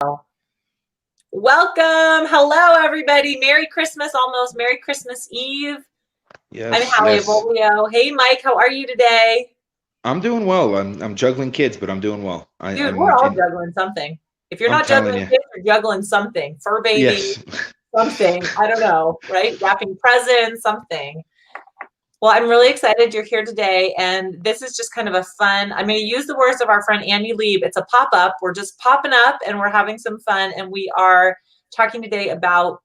Welcome. Hello, everybody. Merry Christmas, almost. Merry Christmas Eve. I'm Yes, Hallie yes. Bolio. Hey, Mike, how are you today? I'm doing well. I'm juggling kids, but I'm doing well. Dude, we're all And juggling something. If you're I'm not telling juggling you. kids, you're juggling something. Fur baby, Yes. something. I don't know, right? Wrapping presents, something. Well, I'm really excited you're here today. And this is just kind of a fun, I'm going to use the words of our friend Andy Lieb. It's a pop up. We're just popping up and we're having some fun. And we are talking today about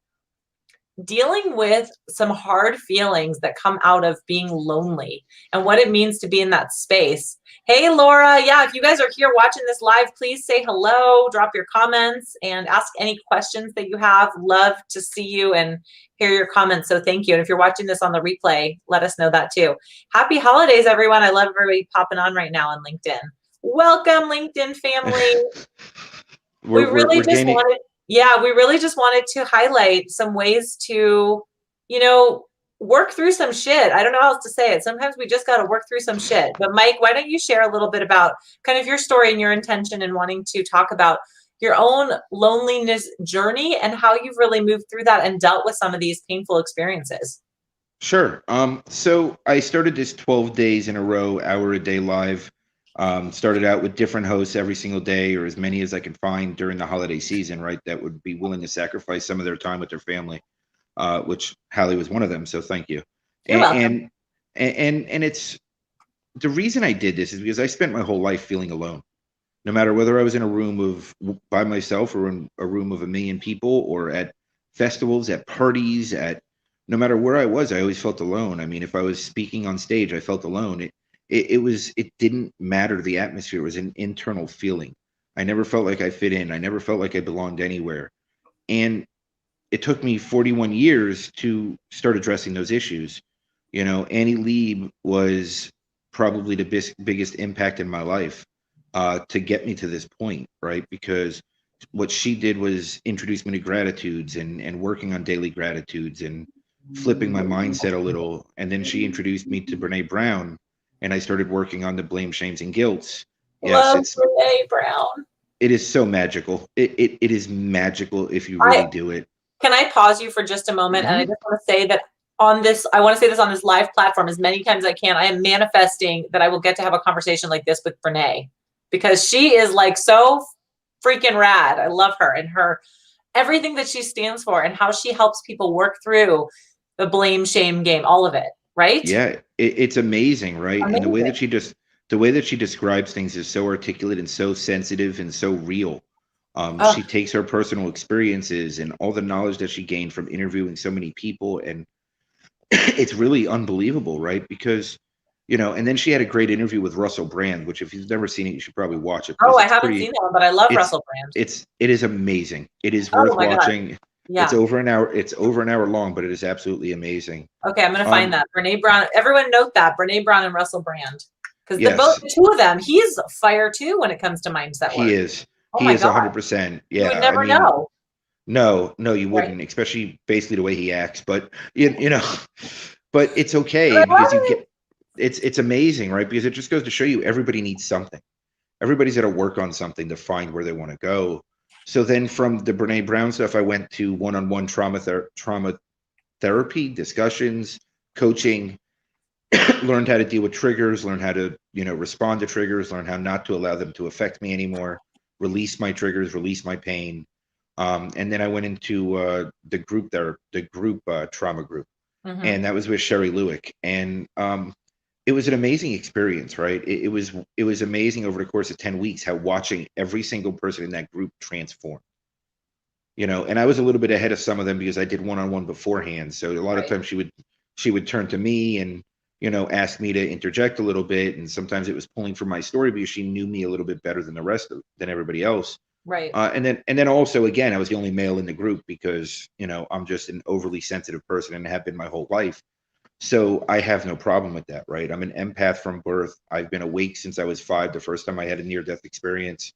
dealing with some hard feelings that come out of being lonely and what it means to be in that space. Hey, Laura. Yeah, if you guys are here watching this live, please say hello, drop your comments, and ask any questions that you have. Love to see you and hear your comments. So thank you. And if you're watching this on the replay, let us know that too. Happy holidays, everyone. I love everybody popping on right now on LinkedIn. Welcome, LinkedIn family. We really We're just gaining. wanted, yeah, we really just wanted to highlight some ways to, you know, work through some shit. I don't know how else to say it. Sometimes we just got to work through some shit. But Mike, why don't you share a little bit about kind of your story and your intention in wanting to talk about your own loneliness journey and how you've really moved through that and dealt with some of these painful experiences. Sure. So I started this 12 days in a row, hour a day live. Started out with different hosts every single day, or as many as I can find during the holiday season, right? That would be willing to sacrifice some of their time with their family, which Hallie was one of them. So thank you. You're welcome. And it's the reason I did this is because I spent my whole life feeling alone. No matter whether I was in a room of by myself or in a room of a million people or at festivals, at parties, at no matter where I was, I always felt alone. I mean, if I was speaking on stage, I felt alone. It didn't matter the atmosphere. It was an internal feeling. I never felt like I fit in. I never felt like I belonged anywhere. And it took me 41 years to start addressing those issues. You know, Annie Lieb was probably the biggest impact in my life to get me to this point, right? Because what she did was introduce me to gratitudes and working on daily gratitudes and flipping my mindset a little. And then she introduced me to Brene Brown, and I started working on the blame, shames, and guilts. Yes, Love Brene Brown. it is so magical. It is magical if you I really do it. Can I pause you for just a moment? And I Mhm. just want to say that on this, I want to say this on this live platform as many times as I can. I am manifesting that I will get to have a conversation like this with Brene because she is like so freaking rad. I love her and her everything that she stands for and how she helps people work through the blame shame game, all of it, right? Yeah, it's amazing, right? And Amazing. the way that she describes things is so articulate and so sensitive and so real. Oh, She takes her personal experiences and all the knowledge that she gained from interviewing so many people, and it's really unbelievable, right? Because and then she had a great interview with Russell Brand, which if you've never seen it, you should probably watch it oh, because I haven't seen that one, but I love it's Russell Brand. it is amazing. It is Oh worth my God. watching. It's Yeah. over an hour. It's over an hour long, but it is absolutely amazing. Okay, I'm gonna find Um, that. Brene Brown. Everyone note that. Brene Brown and Russell Brand. Because yes, the two of them, he's fire too when it comes to mindset he work. is. Oh He my is God. 100%. You would Yeah, I never mean, know. no, you Right. wouldn't, especially basically the way he acts. But but it's But okay I love because you it. get it's amazing, right? Because it just goes to show you everybody needs something. Everybody's got to work on something to find where they want to go. So then from the Brene Brown stuff, I went to one-on-one trauma therapy discussions, coaching, learned how to deal with triggers, learned how to, respond to triggers, learn how not to allow them to affect me anymore, release my triggers, release my pain. And then I went into the group trauma group, Mm-hmm. and that was with Sherry Lewick. And it was an amazing experience, right? It was amazing over the course of 10 weeks how watching every single person in that group transform. And I was a little bit ahead of some of them because I did one-on-one beforehand. So a lot of Right. times she would turn to me and ask me to interject a little bit, and sometimes it was pulling from my story because she knew me a little bit better than everybody else. Right. And then also again, I was the only male in the group because I'm just an overly sensitive person and have been my whole life. So I have no problem with that, right? I'm an empath from birth. I've been awake since I was 5, the first time I had a near-death experience.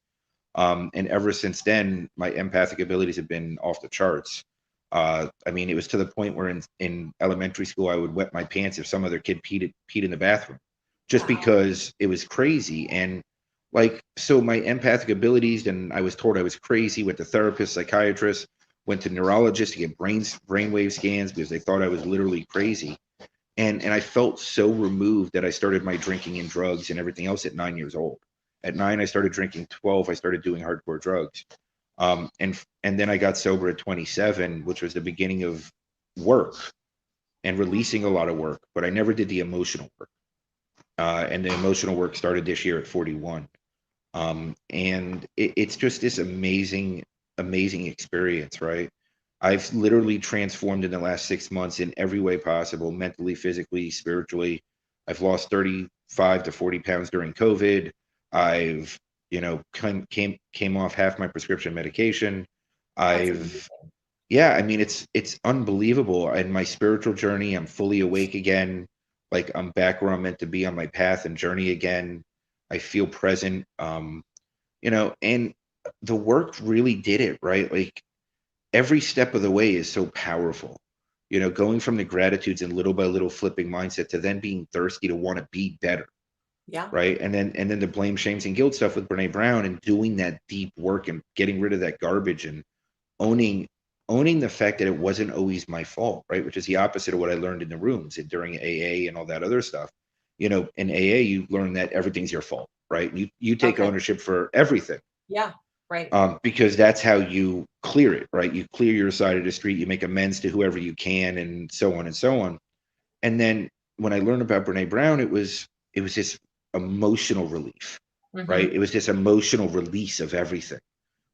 And ever since then, my empathic abilities have been off the charts. I mean, it was to the point where in elementary school, I would wet my pants if some other kid peed in the bathroom, just Wow. because it was crazy. And Like, so my empathic abilities, and I was told I was crazy, went to therapists, psychiatrists, went to neurologists to get brainwave scans because they thought I was literally crazy. And I felt so removed that I started my drinking and drugs and everything else at 9 years old. At 9, I started drinking. 12, I started doing hardcore drugs. And then I got sober at 27, which was the beginning of work and releasing a lot of work, but I never did the emotional work. And the emotional work started this year at 41. And it's just this amazing experience, right? I've literally transformed in the last 6 months in every way possible, mentally, physically, spiritually. I've lost 35 to 40 pounds during COVID. I've, came off half my prescription medication. That's amazing. Yeah, I mean, it's unbelievable. And my spiritual journey, I'm fully awake again. Like, I'm back where I'm meant to be on my path and journey again. I feel present. And the work really did it, right? Like, every step of the way is so powerful. Going from the gratitudes and little by little flipping mindset to then being thirsty to want to be better, Yeah. right? And then the blame, shames, and guilt stuff with Brene Brown and doing that deep work and getting rid of that garbage and owning the fact that it wasn't always my fault, right? Which is the opposite of what I learned in the rooms and during AA and all that other stuff. In AA, you learn that everything's your fault, right? You take Okay. ownership for everything. Yeah. Right. Because that's how you clear it, right? You clear your side of the street, you make amends to whoever you can, and so on and so on. And then when I learned about Brene Brown, it was this emotional relief, right? It was this emotional release of everything.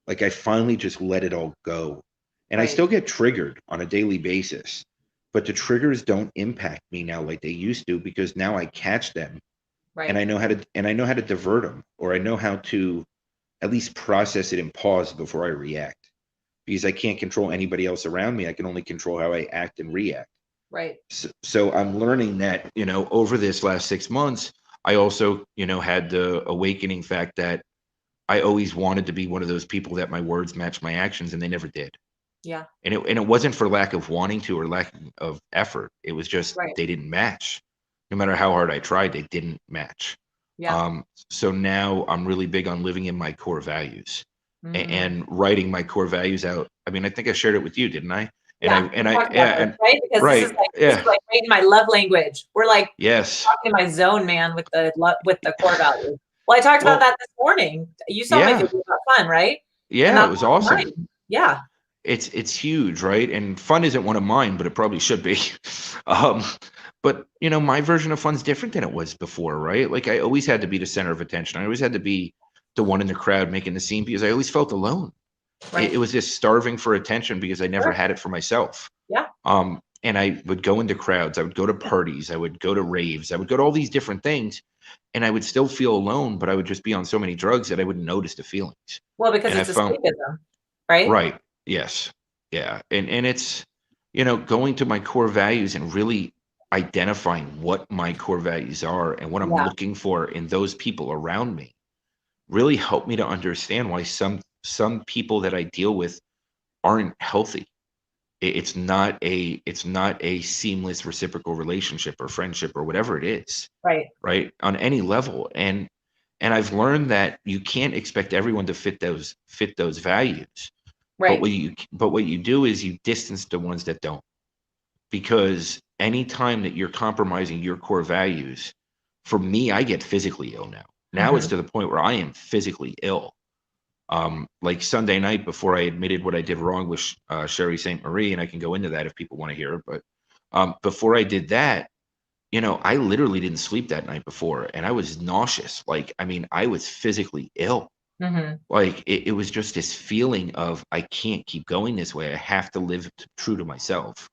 Like, I finally just let it all go. And I Right. still get triggered on a daily basis, but the triggers don't impact me now like they used to, because now I catch them and Right. I know how to divert them, or I know how to at least process it and pause before I react, because I can't control anybody else around me. I can only control how I act and react. Right. So I'm learning that, over this last 6 months, I also, had the awakening fact that I always wanted to be one of those people that my words match my actions, and they never did. Yeah. And it wasn't for lack of wanting to or lack of effort. It was just Right. they didn't match. No matter how hard I tried, they didn't match. Yeah. So now I'm really big on living in my core values Mm. and writing my core values out. I mean, I think I shared it with you, didn't I? And I Yeah. and We I talked about yeah, this, and right? Because right. this is Yeah. like right in my love language. We're like Yes. talking in my zone, man, with the core values. Well, I talked about Well, that this morning. You saw my yeah. video about fun, right? And Yeah, it that's was one of awesome. mine. Yeah. It's huge, right? And fun isn't one of mine, but it probably should be. Um, but my version of fun's different than it was before, right? Like, I always had to be the center of attention. I always had to be the one in the crowd making the scene because I always felt alone. It Right. was just starving for attention because I never Sure. had it for myself. Yeah. And I would go into crowds, I would go to parties, I would go to raves, I would go to all these different things, and I would still feel alone, but I would just be on so many drugs that I wouldn't notice the feelings. Well, because And I it's found escapism, right? right, yes, yeah, and it's going to my core values and really identifying what my core values are and what I'm Yeah. looking for in those people around me really helped me to understand why some people that I deal with aren't healthy. It's not a seamless reciprocal relationship or friendship or whatever it is, Right. right? On any level. And I've learned that you can't expect everyone to fit those values. But Right. what you do is you distance the ones that don't. Because anytime that you're compromising your core values, for me, I get physically ill now. Now it's Mm-hmm. to the point where I am physically ill. Like Sunday night, before I admitted what I did wrong with Sherry St. Marie, and I can go into that if people want to hear it. But before I did that, I literally didn't sleep that night before, and I was nauseous. Like, I mean, I was physically ill. Mm-hmm. Like, it was just this feeling of I can't keep going this way. I have to live true to myself.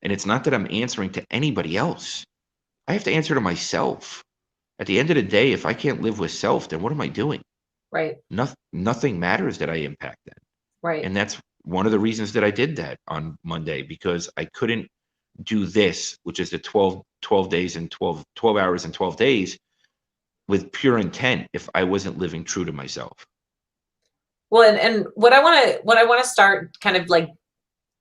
And it's not that I'm answering to anybody else. I have to answer to myself. At the end of the day, if I can't live with self, then what am I doing? Right. Nothing matters that I impact that. Right. And that's one of the reasons that I did that on Monday, because I couldn't do this, which is the 12 days and 12 hours and 12 days with pure intent if I wasn't living true to myself. Well, and what I want to start kind of like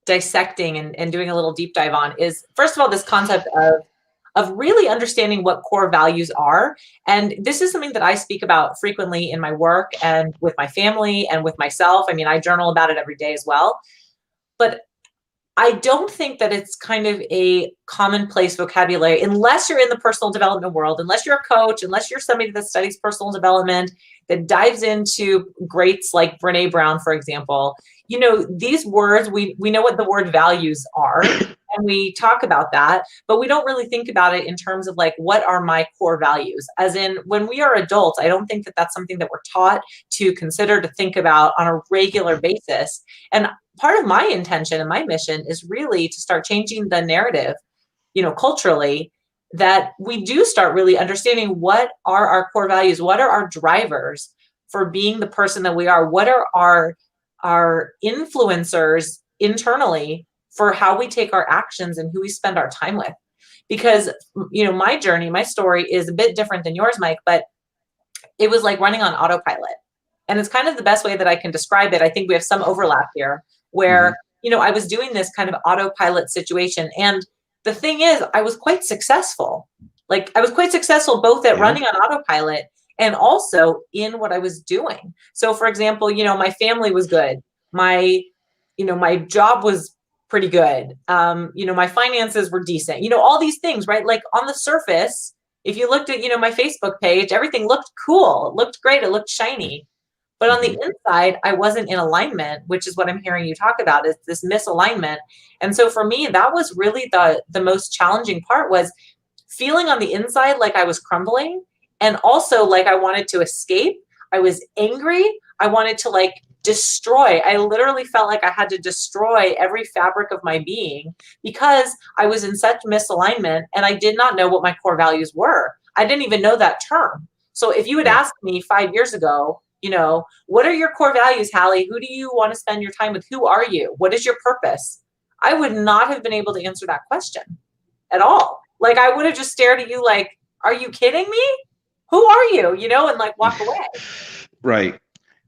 dissecting and doing a little deep dive on is, first of all, this concept of of really understanding what core values are. And this is something that I speak about frequently in my work and with my family and with myself. I mean, I journal about it every day as well. But I don't think that it's kind of a commonplace vocabulary unless you're in the personal development world, unless you're a coach, unless you're somebody that studies personal development, that dives into greats like Brene Brown, for example. You know, these words, we know what the word values are, and we talk about that, but we don't really think about it in terms of like, what are my core values? As in, when we are adults, I don't think that that's something that we're taught to consider, to think about on a regular basis. And part of my intention and my mission is really to start changing the narrative, you know, culturally, that we do start really understanding what are our core values, what are our drivers for being the person that we are, what are our influencers internally for how we take our actions and who we spend our time with. Because, you know, my journey, my story is a bit different than yours, Mike, but it was like running on autopilot. And it's kind of the best way that I can describe it. I think we have some overlap here where, you know, I was doing this kind of autopilot situation. And the thing is, I was quite successful. Like, I was quite successful both at running on autopilot and also in what I was doing. So for example, you know, my family was good. My job was pretty good. You know, my finances were decent, you know, all these things, right? Like on the surface, if you looked at, you know, my Facebook page, everything looked cool. It looked great. It looked shiny. But on the inside, I wasn't in alignment, which is what I'm hearing you talk about, is this misalignment. And so for me, that was really the most challenging part, was feeling on the inside like I was crumbling, and also like I wanted to escape. I was angry. I wanted to like destroy. I literally felt like I had to destroy every fabric of my being because I was in such misalignment and I did not know what my core values were. I didn't even know that term. So if you had asked me 5 years ago, you know, what are your core values, Hallie? Who do you want to spend your time with? Who are you? What is your purpose? I would not have been able to answer that question at all. Like, I would have just stared at you like, are you kidding me? Who are you? You know, and like walk away. Right.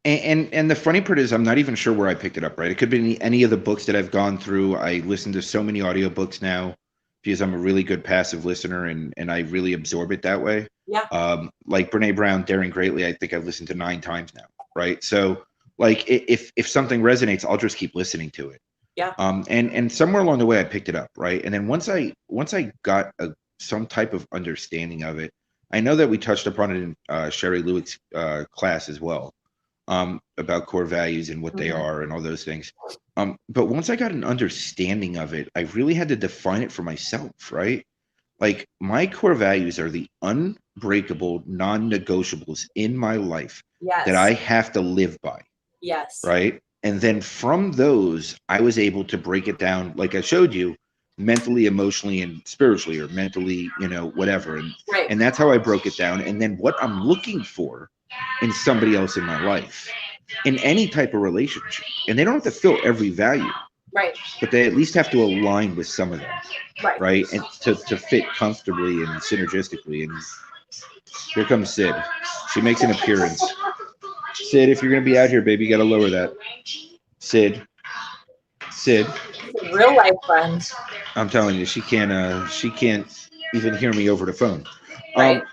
And the funny part is, I'm not even sure where I picked it up, right? It could be any of the books that I've gone through. I listen to so many audiobooks now because I'm a really good passive listener, and I really absorb it that way. Yeah. Like Brene Brown, Daring Greatly, I think I've listened to 9 times now, right? So like if something resonates, I'll just keep listening to it. Yeah. And somewhere along the way I picked it up, right? And then once I got some type of understanding of it, I know that we touched upon it in Sherry Lewick's class as well, about core values and what they are and all those things. But once I got an understanding of it, I really had to define it for myself, right? Like, my core values are the unbreakable non-negotiables in my life that I have to live by. Yes. Right. And then from those, I was able to break it down, like I showed you, mentally, emotionally, and spiritually, or mentally, you know, whatever. And that's how I broke it down. And then what I'm looking for in somebody else in my life, in any type of relationship. And they don't have to fill every value. Right. But they at least have to align with some of them. Right. And to fit comfortably and synergistically. And here comes Sid. She makes an appearance. Sid, if you're going to be out here, baby, you got to lower that. Sid. Real life friend. I'm telling you, she can't even hear me over the phone. Right.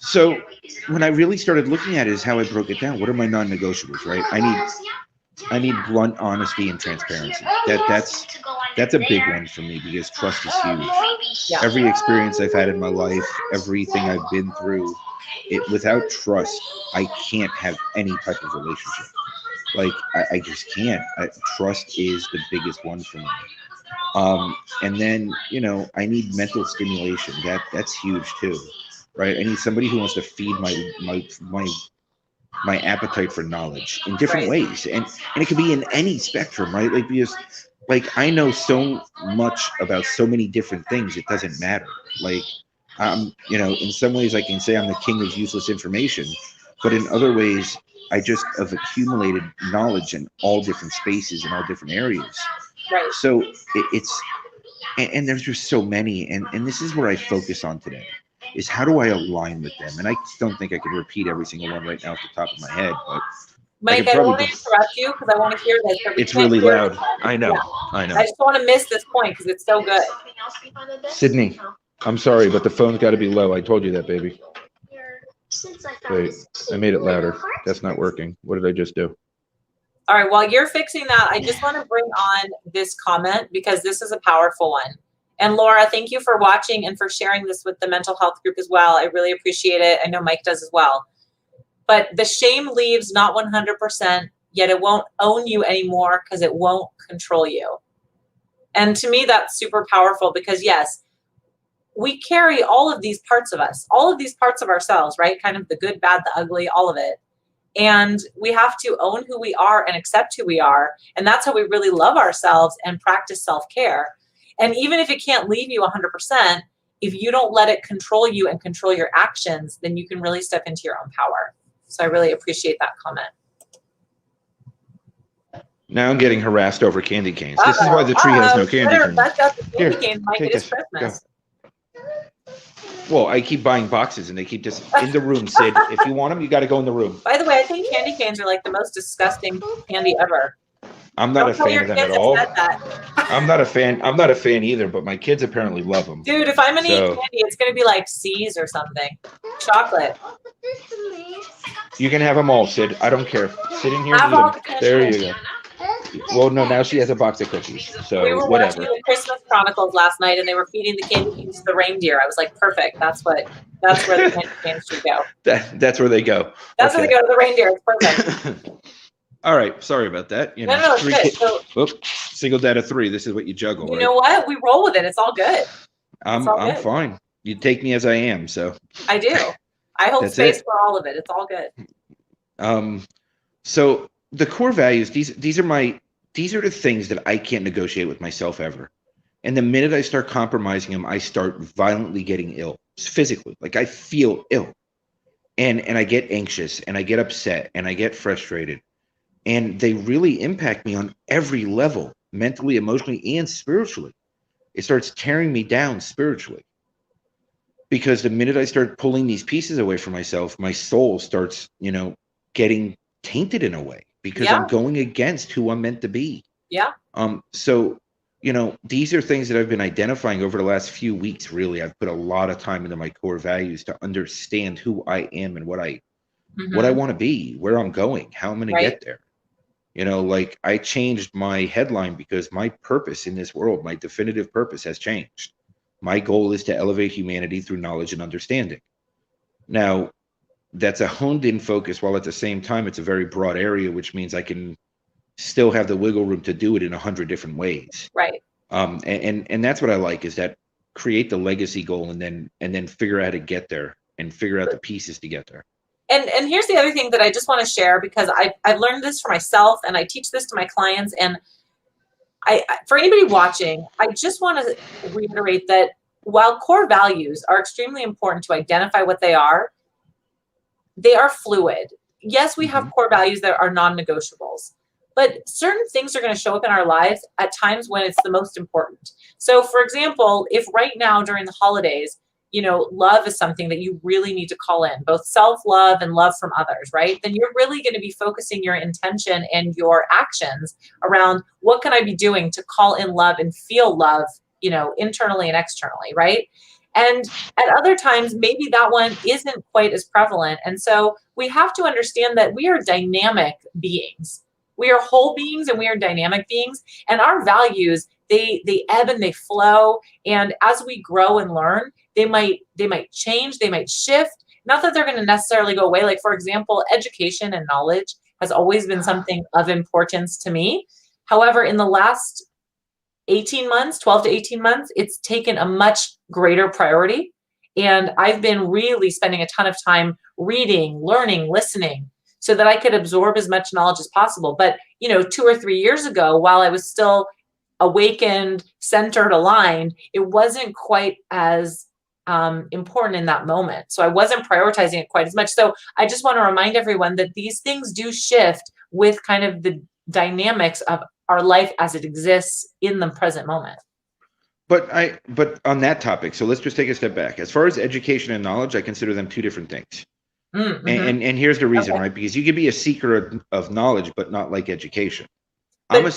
So when I really started looking at it is how I broke it down. What are my non-negotiables, right? I need blunt honesty and transparency. That's a big one for me, because trust is huge. Yeah. Every experience I've had in my life, everything I've been through, without trust, I can't have any type of relationship. Like, I just can't. Trust is the biggest one for me. And then, you know, I need mental stimulation. That's huge too, right? I need somebody who wants to feed my appetite for knowledge in different ways, and it could be in any spectrum, right? Like, because like I know so much about so many different things, it doesn't matter. Like, you know, in some ways I can say I'm the king of useless information, but in other ways I just have accumulated knowledge in all different spaces and all different areas. Right. So and there's just so many, and this is where I focus on today, is how do I align with them? And I don't think I can repeat every single one right now off the top of my head, but Mike, I want to interrupt you because I want to hear this. It's really loud. I know. I just want to miss this point because it's so good. Sydney, I'm sorry, but the phone's got to be low. I told you that, baby. Wait, I made it louder. That's not working. What did I just do? All right, while you're fixing that, I just want to bring on this comment because this is a powerful one. And Laura, thank you for watching and for sharing this with the mental health group as well. I really appreciate it. I know Mike does as well. But the shame leaves not 100%, yet it won't own you anymore because it won't control you. And to me, that's super powerful because yes, we carry all of these parts of us, all of these parts of ourselves, right? Kind of the good, bad, the ugly, all of it. And we have to own who we are and accept who we are. And that's how we really love ourselves and practice self-care. And even if it can't leave you 100%, if you don't let it control you and control your actions, then you can really step into your own power. So I really appreciate that comment. Now I'm getting harassed over candy canes. This is why the tree has no candy canes. That's got the candy cane, Mike. It is Christmas. Go. Well, I keep buying boxes and they keep just in the room, Sid. If you want them, you got to go in the room. By the way, I think candy canes are like the most disgusting candy ever. I'm not a fan of them at all. I'm not a fan either, but my kids apparently love them. Dude, if I'm going to eat candy, it's going to be like C's or something. Chocolate. You can have them all, Sid. I don't care. Sit in here and eat them. There you go. Well, no, now she has a box of cookies, so we were whatever. watching the Christmas Chronicles last night, and they were feeding the candy canes to the reindeer. I was like, perfect. That's where the candy canes should go. That's where they go. That's where they go to the reindeer. It's perfect. All right, sorry about that. You know, no, it's good. So, single dad of 3. This is what you juggle. You know what? We roll with it. It's all good. I'm fine. You take me as I am, so. I do. I hold space for all of it. It's all good. So the core values, these are the things that I can't negotiate with myself ever. And the minute I start compromising them, I start violently getting ill physically. Like I feel ill, and I get anxious, and I get upset, and I get frustrated, and they really impact me on every level, mentally, emotionally, and spiritually. It starts tearing me down spiritually, because the minute I start pulling these pieces away from myself, my soul starts, getting tainted in a way. Because I'm going against who I'm meant to be. Yeah. So, these are things that I've been identifying over the last few weeks, really. I've put a lot of time into my core values to understand who I am and what I want to be, where I'm going, how I'm going to get there. Like I changed my headline because my purpose in this world, my definitive purpose has changed. My goal is to elevate humanity through knowledge and understanding. Now, that's a honed in focus, while at the same time it's a very broad area, which means I can still have the wiggle room to do it in 100 different ways. Right. And that's what I like, is that create the legacy goal and then figure out how to get there and figure out the pieces to get there. And here's the other thing that I just want to share, because I've learned this for myself and I teach this to my clients. And for anybody watching, I just want to reiterate that while core values are extremely important to identify what they are fluid. Yes, we have core values that are non-negotiables, but certain things are going to show up in our lives at times when it's the most important. So for example, if right now during the holidays, love is something that you really need to call in, both self-love and love from others, right? Then you're really going to be focusing your intention and your actions around what can I be doing to call in love and feel love, internally and externally, right? And at other times, maybe that one isn't quite as prevalent. And so we have to understand that we are dynamic beings. We are whole beings and we are dynamic beings. And our values, they ebb and they flow. And as we grow and learn, they might change, they might shift. Not that they're going to necessarily go away. Like, for example, education and knowledge has always been something of importance to me. However, in the last 12 to 18 months, it's taken a much greater priority. And I've been really spending a ton of time reading, learning, listening, so that I could absorb as much knowledge as possible. But, 2 or 3 years ago, while I was still awakened, centered, aligned, it wasn't quite as important in that moment. So I wasn't prioritizing it quite as much. So I just want to remind everyone that these things do shift with kind of the dynamics of our life as it exists in the present moment. But on that topic, so let's just take a step back. As far as education and knowledge, I consider them two different things. Mm-hmm. And here's the reason, right? Because you can be a seeker of knowledge, but not like education. I'm a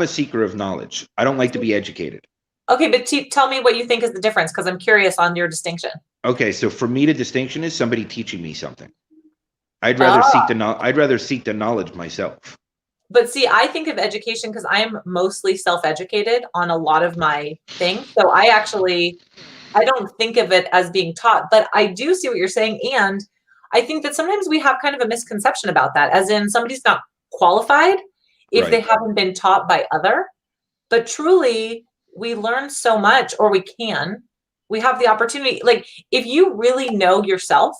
seeker of knowledge. I don't like to be educated. Okay, but tell me what you think is the difference, because I'm curious on your distinction. Okay, so for me, the distinction is somebody teaching me something. Ah, I'd rather seek the knowledge myself. but see, I think of education because I'm mostly self-educated on a lot of my things. So I don't think of it as being taught, but I do see what you're saying. And I think that sometimes we have kind of a misconception about that, as in somebody's not qualified if they Right. haven't been taught by other. But truly, we learn so much, or we have the opportunity. Like, if you really know yourself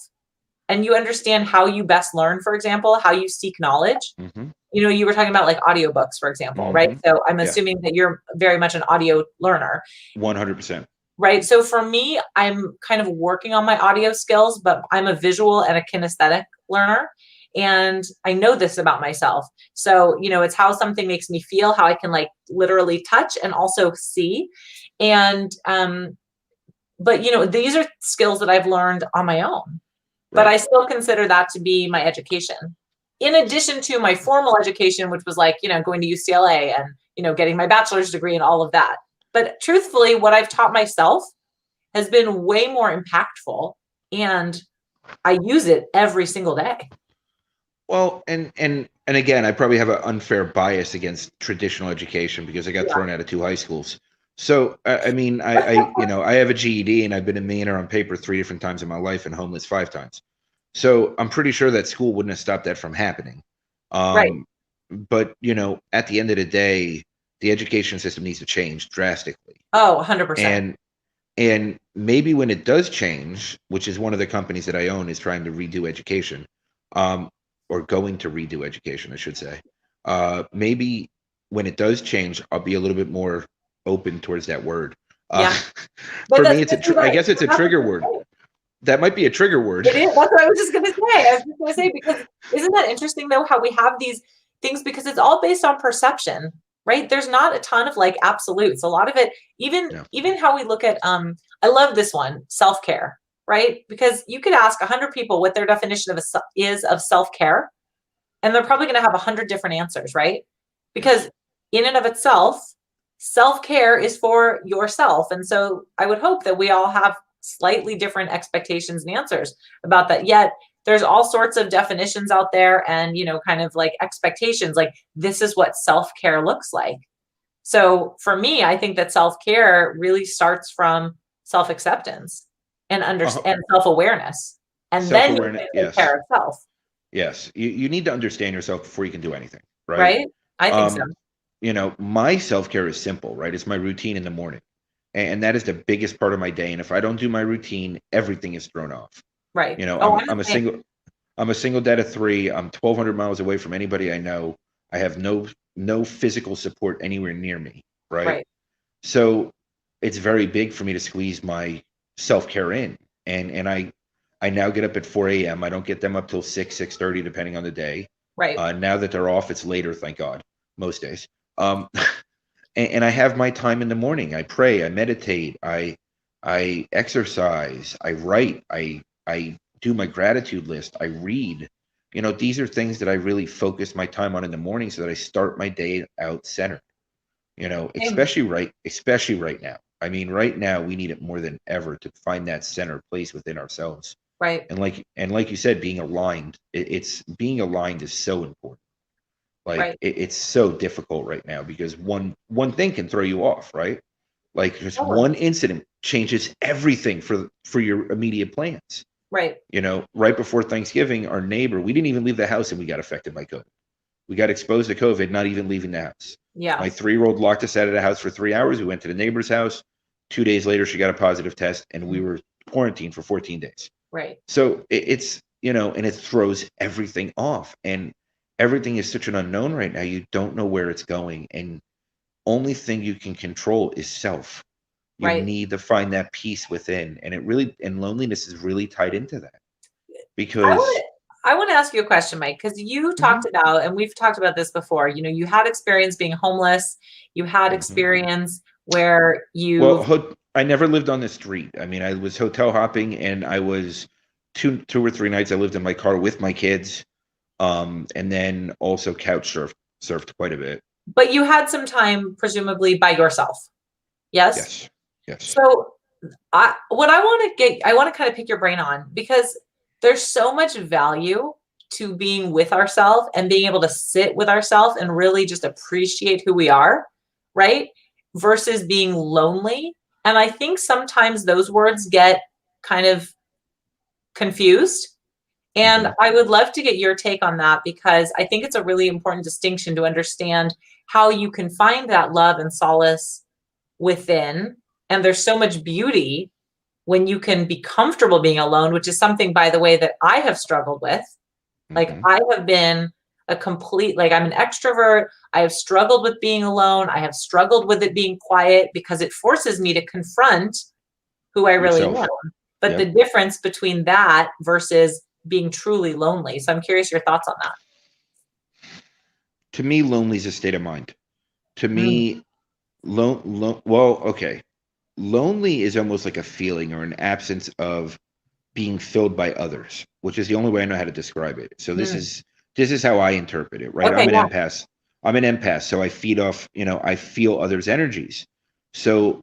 and you understand how you best learn, for example, how you seek knowledge, Mm-hmm. you were talking about like audiobooks, for example, right? Mm-hmm. So I'm Yeah. assuming that you're very much an audio learner. 100%. Right. So for me, I'm kind of working on my audio skills, but I'm a visual and a kinesthetic learner. And I know this about myself. So, it's how something makes me feel, how I can like literally touch and also see. And, but these are skills that I've learned on my own, but Right. I still consider that to be my education. In addition to my formal education, which was like, going to UCLA and, getting my bachelor's degree and all of that. But truthfully, what I've taught myself has been way more impactful, and I use it every single day. Well, and again, I probably have an unfair bias against traditional education because I got Yeah. thrown out of 2 high schools. So I mean, I have a GED and I've been a millionaire on paper 3 different times in my life and homeless 5 times. So I'm pretty sure that school wouldn't have stopped that from happening. Right. Um, but at the end of the day, the education system needs to change drastically. Oh, 100%. And maybe when it does change, which is one of the companies that I own is trying to redo education, um, or going to redo education, I should say. Maybe when it does change, I'll be a little bit more open towards that word. Yeah. But For me, that's I guess it's a trigger word. That might be a trigger word. It is. That's what I was just going to say. I was just going to say, because isn't that interesting though, how we have these things, because it's all based on perception, right? There's not a ton of like absolutes. A lot of it, Yeah. even how we look at, I love this one, self-care, right? Because you could ask 100 people what their definition is of self-care, and they're probably going to have 100 different answers, right? Because in and of itself, self-care is for yourself. And so I would hope that we all have slightly different expectations and answers about that. Yet there's all sorts of definitions out there, and kind of like expectations, like this is what self-care looks like. So for me, I think that self-care really starts from self-acceptance and Uh-huh. and self-awareness, and then you Self-awareness. can take Yes. care of self. Yes. You need to understand yourself before you can do anything, right? Right. I think so. Um, my self-care is simple, right? It's my routine in the morning. And that is the biggest part of my day. And if I don't do my routine, everything is thrown off. Right. You know, Oh, I'm I'm the I'm a same. single dad of three. I'm 1,200 miles away from anybody I know. I have no physical support anywhere near me, right? Right. So it's very big for me to squeeze my self-care in. And I now get up at 4 a.m. I don't get them up till 6:30, depending on the day. Right. Now that they're off, it's later, thank God, most days. Um, and I have my time in the morning. I pray, I meditate, I exercise, I write, I do my gratitude list, I read. These are things that I really focus my time on in the morning so that I start my day out centered. Same. Especially right now. I mean, right now we need it more than ever to find that center place within ourselves. Right. And like you said, being aligned, it's being aligned is so important. Like Right. it's so difficult right now because one thing can throw you off, right? Like just Totally. one incident changes everything for your immediate plans. Right. Right before Thanksgiving, our neighbor, we didn't even leave the house and we got affected by COVID. We got exposed to COVID, not even leaving the house. Yeah. My 3-year-old locked us out of the house for 3 hours. We went to the neighbor's house. 2 days later, she got a positive test, and we were quarantined for 14 days. Right. So it's, and it throws everything off. And everything is such an unknown right now. You don't know where it's going. And only thing you can control is self. You Right. need to find that peace within. And loneliness is really tied into that I because want I want to ask you a question, Mike, because you Mhm, talked about, and we've talked about this before, you had experience being homeless, you had mhm. experience where Well, you've, I never lived on the street. I mean, I was hotel hopping, and I was two or three nights I lived in my car with my kids, and then also couch surfed quite a bit. but you had some time presumably by yourself. Yes. Yes. Yes. So I want to kind of pick your brain on because there's so much value to being with ourselves and being able to sit with ourselves and really just appreciate who we are, right? Versus being lonely. And I think sometimes those words get kind of confused. And Hmm. I would love to get your take on that because I think it's a really important distinction to understand how you can find that love and solace within. And there's so much beauty when you can be comfortable being alone, which is something, by the way, that I have struggled with. Like, Hmm. I have been like, I'm an extrovert. I have struggled with being alone. I have struggled with it being quiet because it forces me to confront who I really am. Yourself. But the Yep. difference between that versus being truly lonely. So I'm curious your thoughts on that. To me, lonely is a state of mind. To Mm, me, well, okay. Lonely is almost like a feeling or an absence of being filled by others, which is the only way I know how to describe it. So mm. this is how I interpret it, right? Okay, yeah. I'm an empath, so I feed off, I feel others' energies. So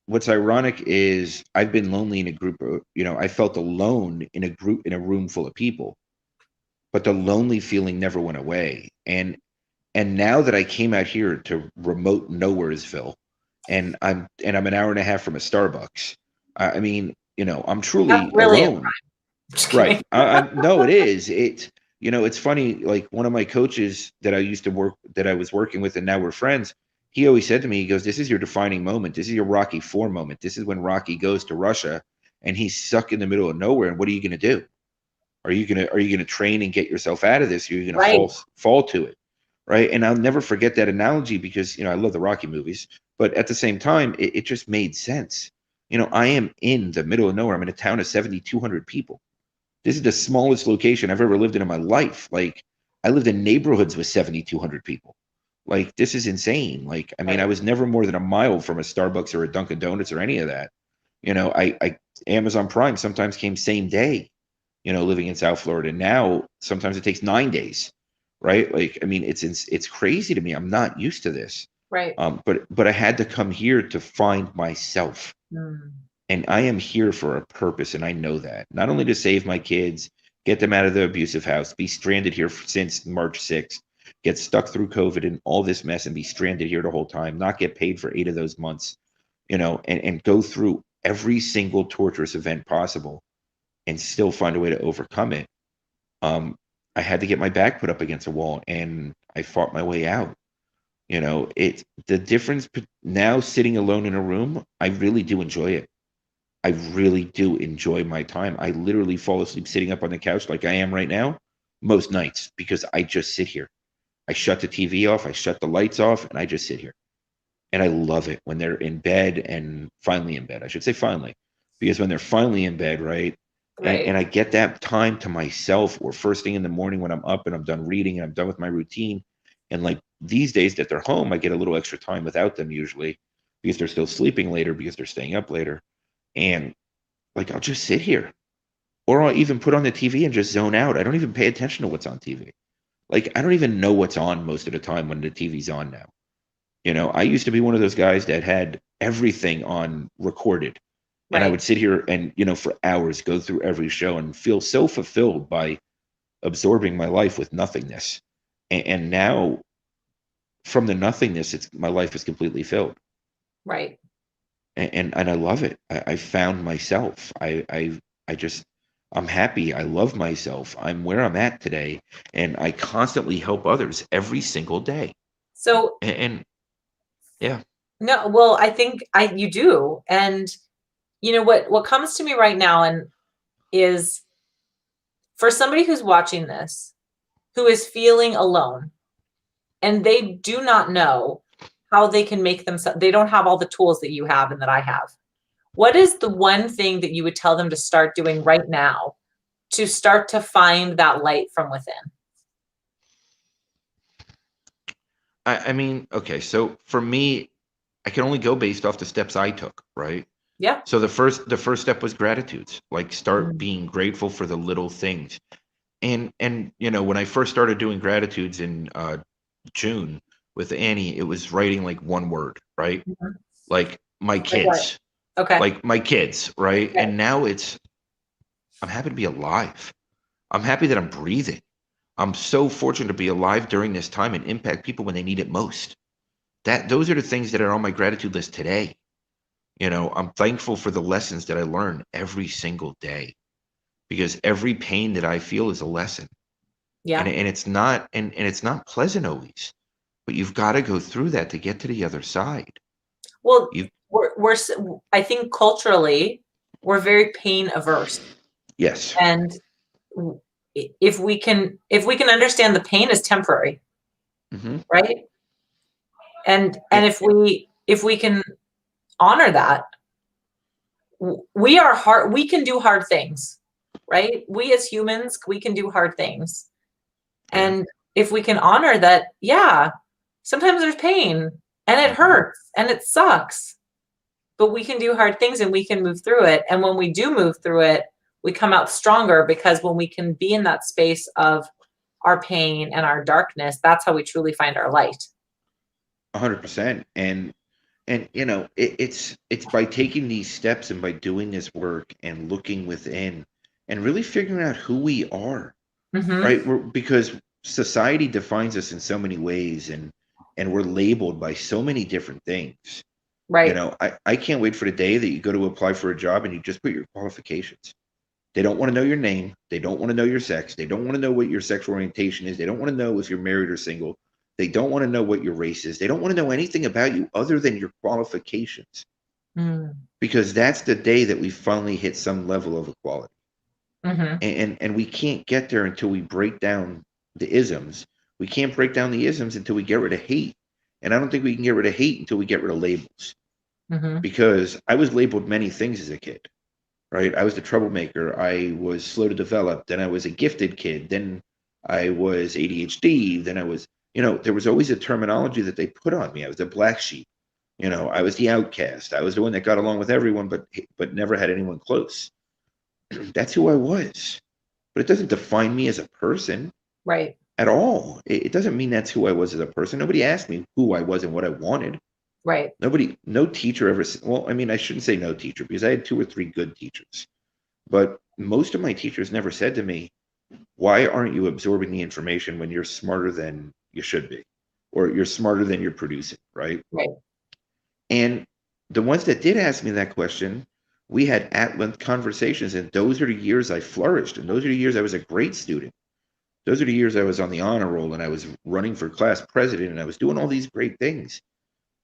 what's ironic is I've been lonely in a group of, I felt alone in a group in a room full of people, but the lonely feeling never went away. And now that I came out here to remote Nowheresville, and I'm an hour and a half from a Starbucks, I mean, I'm That's truly really a alone. crime. Just Right. kidding. No, it is. It's funny. Like one of my coaches that I was working with, and now we're friends. He always said to me, he goes, "This is your defining moment. This is your Rocky Four moment. This is when Rocky goes to Russia, and he's stuck in the middle of nowhere. And what are you going to do? Are you gonna train and get yourself out of this? Or are you gonna Right, fall to it, right?" And I'll never forget that analogy because I love the Rocky movies, but at the same time, it just made sense. I am in the middle of nowhere. I'm in a town of 7,200 people. This is the smallest location I've ever lived in my life. Like I lived in neighborhoods with 7,200 people. Like this is insane. Like I mean, I right, was never more than a mile from a Starbucks or a Dunkin' Donuts or any of that. I Amazon Prime sometimes came same day. Living in South Florida now, sometimes it takes 9 days, right? Like I mean, it's crazy to me. I'm not used to this. right. But I had to come here to find myself, Mm. and I am here for a purpose, and I know that. Not only to save my kids, get them out of the abusive house, be stranded here since March 6th, get stuck through COVID and all this mess and be stranded here the whole time, not get paid for 8 of those months, and go through every single torturous event possible and still find a way to overcome it. Um, I had to get my back put up against a wall and I fought my way out. It's the difference now sitting alone in a room, I really do enjoy it. I really do enjoy my time. I literally fall asleep sitting up on the couch like I am right now most nights because I just sit here. I shut the TV off, I shut the lights off, and I just sit here. And I love it when they're in bed and finally in bed. I should say finally, because when they're finally in bed, right? And Right. and I get that time to myself or first thing in the morning when I'm up and I'm done reading and I'm done with my routine. And like these days that they're home, I get a little extra time without them usually because they're still sleeping later because they're staying up later. And like I'll just sit here, or I'll even put on the TV and just zone out. I don't even pay attention to what's on TV. Like I don't even know what's on most of the time when the TV's on now. I used to be one of those guys that had everything on recorded, and I Right. would sit here and for hours go through every show and feel so fulfilled by absorbing my life with nothingness. And now from the nothingness, it's my life is completely filled, Right. and I love it. I found myself. I just I'm happy. I love myself. I'm where I'm at today, and I constantly help others every single day. So And yeah, no, well, I think I you do. And what comes to me right now and is for somebody who's watching this, who is feeling alone and they do not know how they can make themselves, they don't have all the tools that you have and that I have. What is the one thing that you would tell them to start doing right now to start to find that light from within? I mean, okay. So for me, I can only go based off the steps I took, right? Yeah. So the first step was gratitudes. Like start Mm, being grateful for the little things. And when I first started doing gratitudes in June with Annie, it was writing like one word, right? mhm. Like my Like what? kids, Okay. like my kids, right? Right. And now I'm happy to be alive. I'm happy that I'm breathing. I'm so fortunate to be alive during this time and impact people when they need it most. Those are the things that are on my gratitude list today. I'm thankful for the lessons that I learn every single day, because every pain that I feel is a lesson. And Yeah. it's not pleasant always, but you've got to go through that to get to the other side. Well, You I think culturally, we're very pain averse. Yes. And if we can understand the pain is temporary, Hmm. right? And if we can honor that, we can do hard things, right? We as humans, we can do hard things. Yeah. And if we can honor that, yeah, sometimes there's pain and it Hmm. hurts and it sucks, but we can do hard things and we can move through it. And when we do move through it, we come out stronger, because when we can be in that space of our pain and our darkness, that's how we truly find our light. 100%. And it's by taking these steps and by doing this work and looking within and really figuring out who we are, Mm-hmm. right? Because society defines us in so many ways, and we're labeled by so many different things. Right. I can't wait for the day that you go to apply for a job and you just put your qualifications. They don't want to know your name. They don't want to know your sex. They don't want to know what your sexual orientation is. They don't want to know if you're married or single. They don't want to know what your race is. They don't want to know anything about you other than your qualifications, Mm. because that's the day that we finally hit some level of equality. Mm-hmm. And we can't get there until we break down the isms. We can't break down the isms until we get rid of hate. And I don't think we can get rid of hate until we get rid of labels, Mm-hmm. because I was labeled many things as a kid. Right? I was the troublemaker. I was slow to develop. Then I was a gifted kid. Then I was ADHD. Then I was, there was always a terminology that they put on me. I was the black sheep. I was the outcast. I was the one that got along with everyone, but never had anyone close. That's who I was. But it doesn't define me as a person Right. at all. It doesn't mean that's who I was as a person. Nobody asked me who I was and what I wanted. Right. No teacher ever. Well, I mean, I shouldn't say no teacher, because I had two or three good teachers. But most of my teachers never said to me, why aren't you absorbing the information when you're smarter than you should be? Or you're smarter than you're producing, right? Right. And the ones that did ask me that question, we had at-length conversations, and those are the years I flourished, and those are the years I was a great student. Those are the years I was on the honor roll, and I was running for class president, and I was doing all these great things.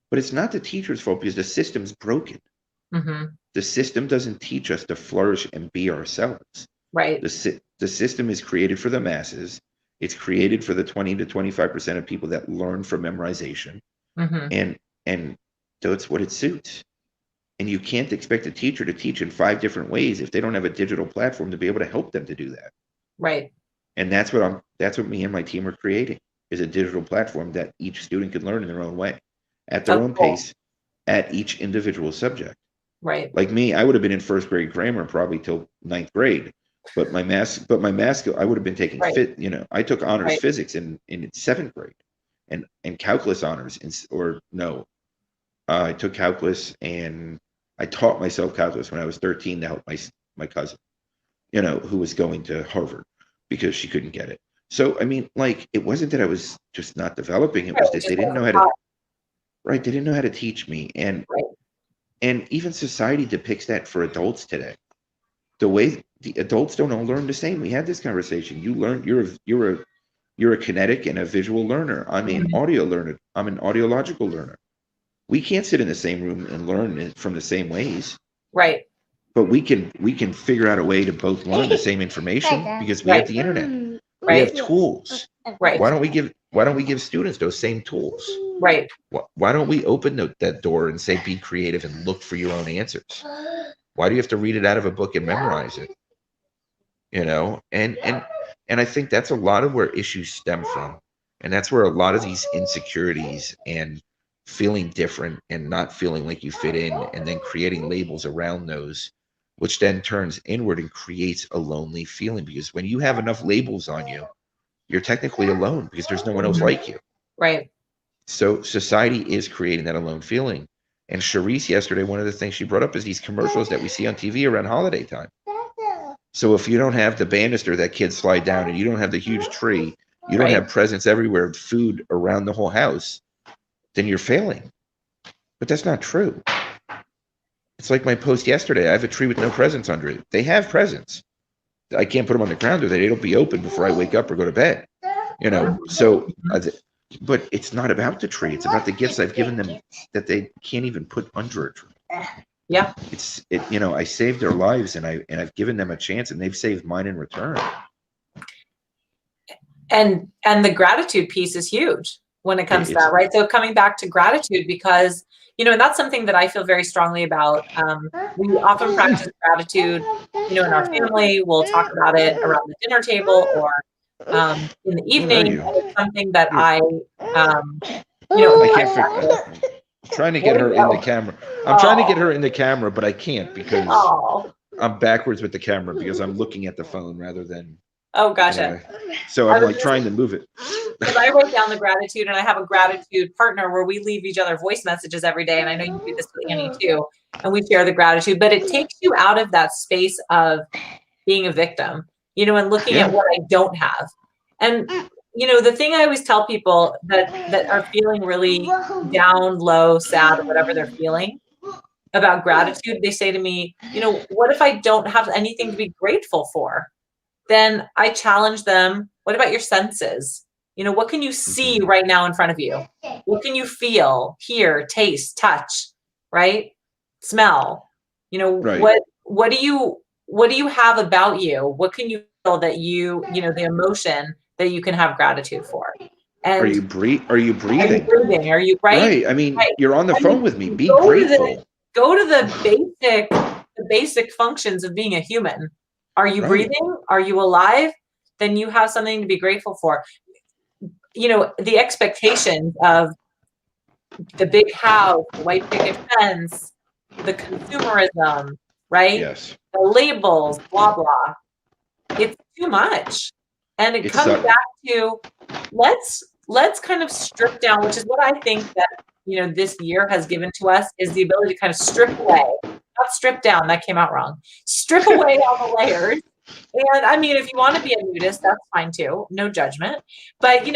But it's not the teacher's fault, because the system's broken. Mm-hmm. The system doesn't teach us to flourish and be ourselves. Right. The system is created for the masses. It's created for the 20 to 25% of people that learn from memorization. Mm-hmm. And that's what it suits. And you can't expect a teacher to teach in 5 different ways if they don't have a digital platform to be able to help them to do that. Right. And that's what me and my team are creating, is a digital platform that each student can learn in their own way, at their That's own cool. pace, at each individual subject. Right. Like me, I would have been in first grade grammar probably till ninth grade, but my math, I would have been taking Right. I took honors Right. physics in seventh grade, and calculus honors, or no, I took calculus, and I taught myself calculus when I was 13 to help my cousin, who was going to Harvard because she couldn't get it. So I mean, like, it wasn't that I was just not developing; it Right. was We that just they didn't know wasn't how to. taught. Right, they didn't know how to teach me, Right. and even society depicts that for adults today. The way the adults don't all learn the same. We had this conversation. You learn. You're a kinetic and a visual learner. I'm an Mm-hmm. audio learner. I'm an audiological learner. We can't sit in the same room and learn it from the same ways, Right. but we can figure out a way to both learn the same information, because we have Right. the internet. We Right. have tools. Right. Why don't we give students those same tools? Right. Why don't we open that door and say, be creative and look for your own answers? Why do you have to read it out of a book and memorize it? And I think that's a lot of where issues stem from, and that's where a lot of these insecurities and feeling different and not feeling like you fit in, and then creating labels around those, which then turns inward and creates a lonely feeling, because when you have enough labels on you, you're technically alone because there's no one else Mm-hmm. like you. Right. So society is creating that alone feeling, And Charisse yesterday, one of the things she brought up is these commercials that we see on TV around holiday time. So if you don't have the banister that kids slide down, and you don't have the huge tree, you don't have presents everywhere, food around the whole house, then you're failing. But that's not true. It's like my post yesterday. I have a tree with no presents under it. They have presents. I can't put them on the ground, or they don't be open before I wake up or go to bed. So, but it's not about the tree. It's about the gifts I've given them that they can't even put under a tree. Yeah. I saved their lives, and I've given them a chance, and they've saved mine in return. And the gratitude piece is huge when it comes to that, right? So coming back to gratitude, because, and that's something that I feel very strongly about. We often practice gratitude, in our family. We'll talk about it around the dinner table or in the evening. And it's something that I can't figure. Trying to get her in the camera. I'm trying to get her in the camera, but I can't because I'm backwards with the camera because I'm looking at the phone rather than. Oh, gotcha. So I'm like trying to move it. Because I wrote down the gratitude, and I have a gratitude partner where we leave each other voice messages every day. And I know you do this with Annie too. And we share the gratitude, but it takes you out of that space of being a victim, and looking at what I don't have. And, the thing I always tell people that are feeling really down, low, sad, or whatever they're feeling about gratitude, they say to me, what if I don't have anything to be grateful for? Then I challenge them. What about your senses? What can you see right now in front of you? What can you feel, hear, taste, touch, right? Smell, what do you have about you? What can you feel that the emotion that you can have gratitude for? And are you breathing? Are you breathing? Are you right? I mean, you're on the phone with me. Be go grateful. Go to the basic functions of being a human. Are you breathing? Are you alive? Then you have something to be grateful for. The expectations of the big house, the white picket fence, the consumerism, right? Yes. The labels, blah, blah. It's too much. And it comes back to let's kind of strip down, which is what I think that, this year has given to us, is the ability to kind of strip away. Not strip down, that came out wrong. Strip away all the layers. And I mean, if you want to be a nudist, that's fine too. No judgment. But,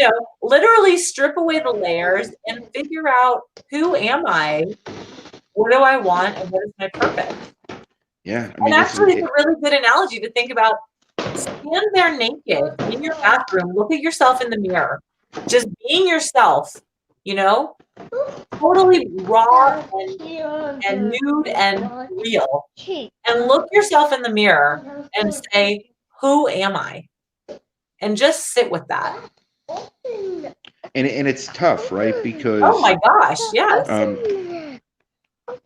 literally strip away the layers and figure out, who am I? What do I want? And what is my purpose? Yeah. And actually, it's a really good analogy to think about. Stand there naked in your bathroom. Look at yourself in the mirror. Just being yourself, totally raw and nude and real. And look yourself in the mirror and say, who am I? And just sit with that. And it's tough, right? Because oh my gosh, yes.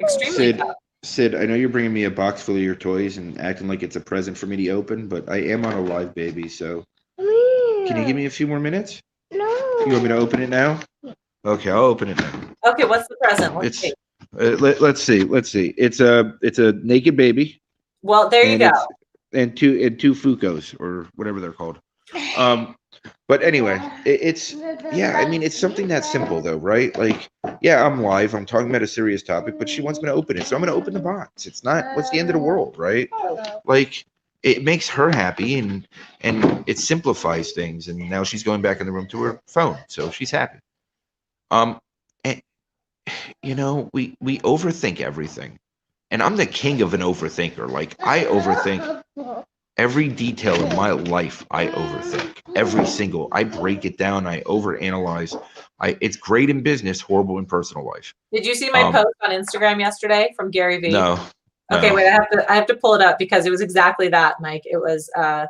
Extremely tough. Sid, I know you're bringing me a box full of your toys and acting like it's a present for me to open, but I am on a live baby, so can you give me a few more minutes? No. You want me to open it now? Okay, I'll open it now. Okay, what's the present? Let's see. Let's see. It's a naked baby. Well, there you go. And two Fucos or whatever they're called. But anyway, I mean, it's something that simple though, right? Like, yeah, I'm live. I'm talking about a serious topic, but she wants me to open it, so I'm going to open the box. It's not what's the end of the world, right? Like, it makes her happy and it simplifies things. And now she's going back in the room to her phone, so she's happy. And we overthink everything, and I'm the king of an overthinker. Like, I overthink every detail in my life. I overthink I break it down. I overanalyze. It's great in business, horrible in personal life. Did you see my post on Instagram yesterday from Gary Vee? No. Okay, wait, I have to pull it up because it was exactly that, Mike. It was hold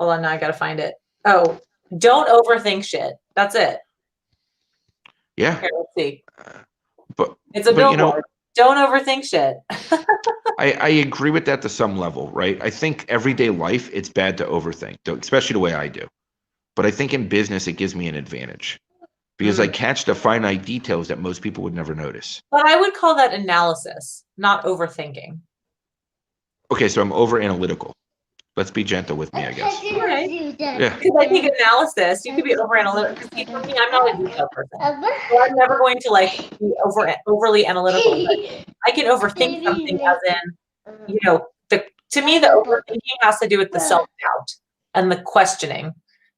on, now I gotta find it. Oh, don't overthink shit. That's it. Yeah. Here, let's see. But it's a billboard. Don't overthink shit. I agree with that to some level, right? I think everyday life, it's bad to overthink, especially the way I do. But I think in business, it gives me an advantage because I catch the finite details that most people would never notice. But I would call that analysis, not overthinking. Okay, so I'm over analytical. Let's be gentle with me, I guess. Right. Yeah. Because I think analysis, you could be over analytical. Because see, for me, I'm not a detailed person, so I'm never going to like be overly analytical. But I can overthink something, as in, to me, the overthinking has to do with the self-doubt and the questioning,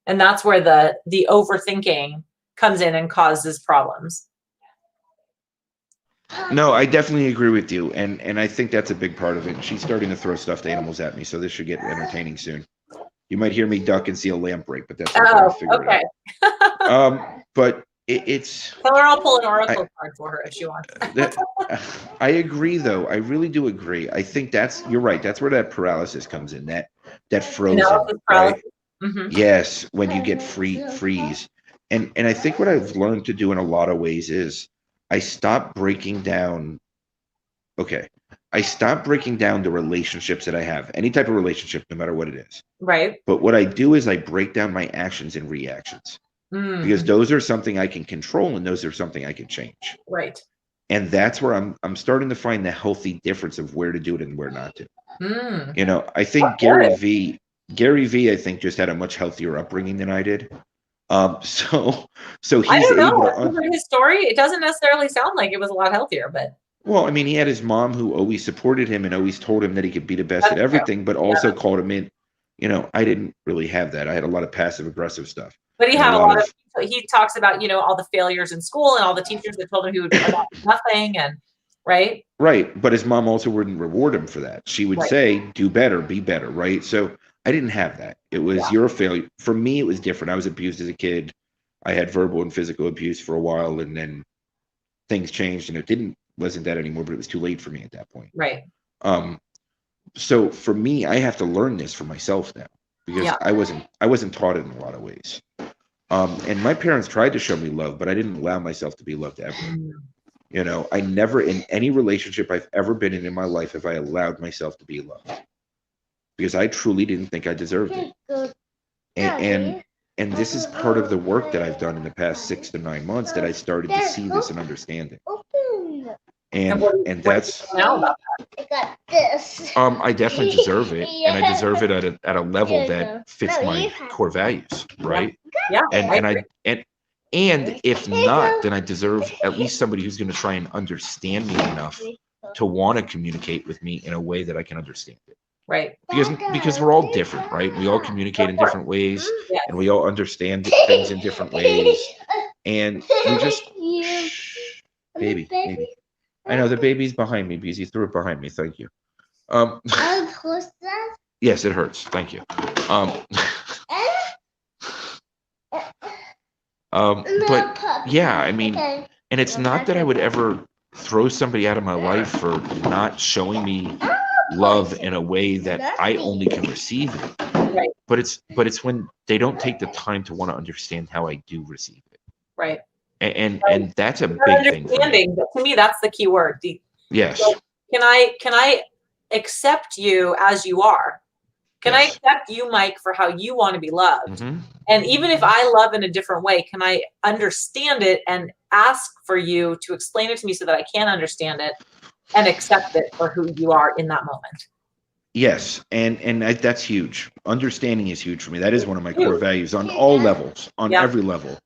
and that's where the overthinking comes in and causes problems. No, I definitely agree with you, and I think that's a big part of it. She's starting to throw stuffed animals at me, so this should get entertaining soon. You might hear me duck and see a lamp break, but that's okay. I'll figure it out. But it's. Tell her I'll pull an oracle card for her if she wants. I agree, though. I really do agree. I think you're right. That's where that paralysis comes in. That frozen, right? Mm-hmm. Yes, when you get freeze, and I think what I've learned to do in a lot of ways is I stopped breaking down. Okay, I stopped breaking down the relationships that I have, any type of relationship, no matter what it is. Right. But what I do is I break down my actions and reactions. Because those are something I can control and those are something I can change. Right. And that's where I'm starting to find the healthy difference of where to do it and where not to. I think Gary V, I think, just had a much healthier upbringing than I did. So he's able to hear his story. It doesn't necessarily sound like it was a lot healthier, but well, I mean, he had his mom who always supported him and always told him that he could be the best at everything, but also called him in. I didn't really have that. I had a lot of passive aggressive stuff. But he had a lot of. He talks about all the failures in school and all the teachers that told him he would amount to nothing, and right. Right, but his mom also wouldn't reward him for that. She would say, "Do better, be better." Right. So I didn't have that. It was you're a failure. For me, it was different. I was abused as a kid. I had verbal and physical abuse for a while, and then things changed, and it wasn't that anymore. But it was too late for me at that point. Right. So for me, I have to learn this for myself now because I wasn't taught it in a lot of ways. And my parents tried to show me love, but I didn't allow myself to be loved ever. I never, in any relationship I've ever been in my life, have I allowed myself to be loved because I truly didn't think I deserved it. And this is part of the work that I've done in the past 6 to 9 months that I started to see this and understand it. And that's now about that? I got this. I definitely deserve it, and I deserve it at a level that fits my core values, right? Yeah. And if not, then I deserve at least somebody who's going to try and understand me enough to want to communicate with me in a way that I can understand it. Right. Because we're all different, right? We all communicate in different ways, and we all understand things in different ways, and we just baby. I know the baby's behind me because he threw it behind me. Thank you. Yes, it hurts. Thank you. But yeah, I mean, and it's not that I would ever throw somebody out of my life for not showing me love in a way that I only can receive it. Right. But it's when they don't take the time to want to understand how I do receive it. Right. And that's a big thing for me. But to me, that's the key word. Yes. So can I accept you as you are? Can I accept you, Mike, for how you want to be loved? And even if I love in a different way, can I understand it and ask for you to explain it to me so that I can understand it and accept it for who you are in that moment? Yes, and that's huge. Understanding is huge for me. That is one of my core values on all levels, on every level.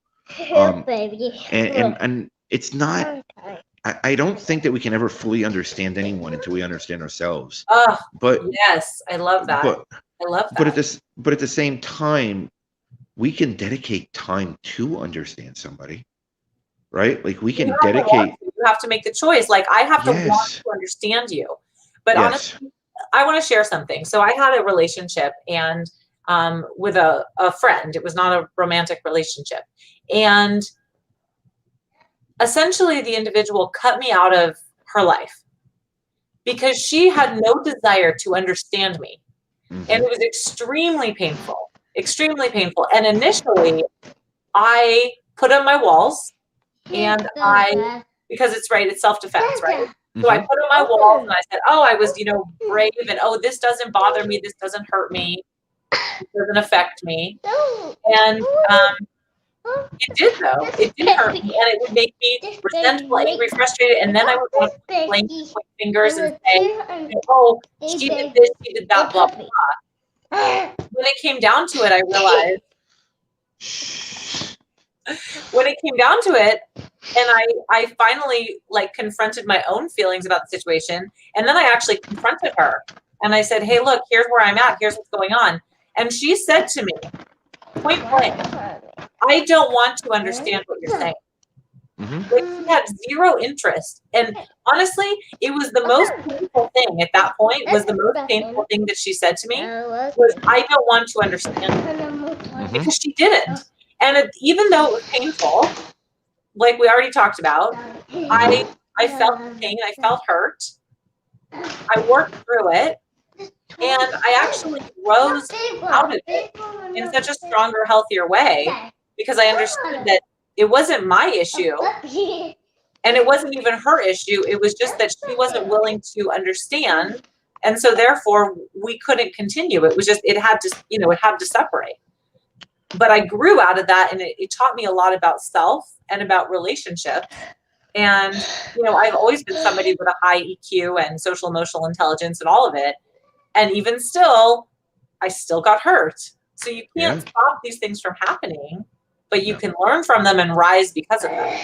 And it's not. I don't think that we can ever fully understand anyone until we understand ourselves. But yes, I love that. I love that. But at the same time, we can dedicate time to understand somebody, right? Like we can dedicate. You have to make the choice. Like I have to want to understand you. But honestly, I want to share something. So I had a relationship and with a friend. It was not a romantic relationship. And essentially the individual cut me out of her life because she had no desire to understand me. And it was extremely painful. And initially I put on my walls and because it's self-defense, right? So I put on my walls and I said, oh, I was, brave and, oh, this doesn't bother me. This doesn't hurt me. It doesn't affect me. And it did, though. It did hurt me. And it would make me resentful, angry, frustrated. And then I would want to point fingers and say, oh, she did this, she did that, blah, blah, blah. when it came down to it, I realized when it came down to it, and I finally like confronted my own feelings about the situation. And then I actually confronted her and I said, hey, look, here's where I'm at. Here's what's going on. And she said to me, point blank, I don't want to understand what you're saying. Like, she had zero interest. And honestly, it was the most painful thing at that point, was the most painful thing that she said to me was, I don't want to understand, because she didn't. And even though it was painful, like we already talked about, I felt pain, I felt hurt, I worked through it, and I actually rose out of it in such a stronger, healthier way, because I understood that it wasn't my issue, and it wasn't even her issue. It was just that she wasn't willing to understand, and so therefore we couldn't continue. It was just, it had to separate. But I grew out of that, and it taught me a lot about self and about relationships. And, I've always been somebody with a high EQ and social emotional intelligence and all of it. And even still, I still got hurt. So you can't stop these things from happening, but you can learn from them and rise because of them.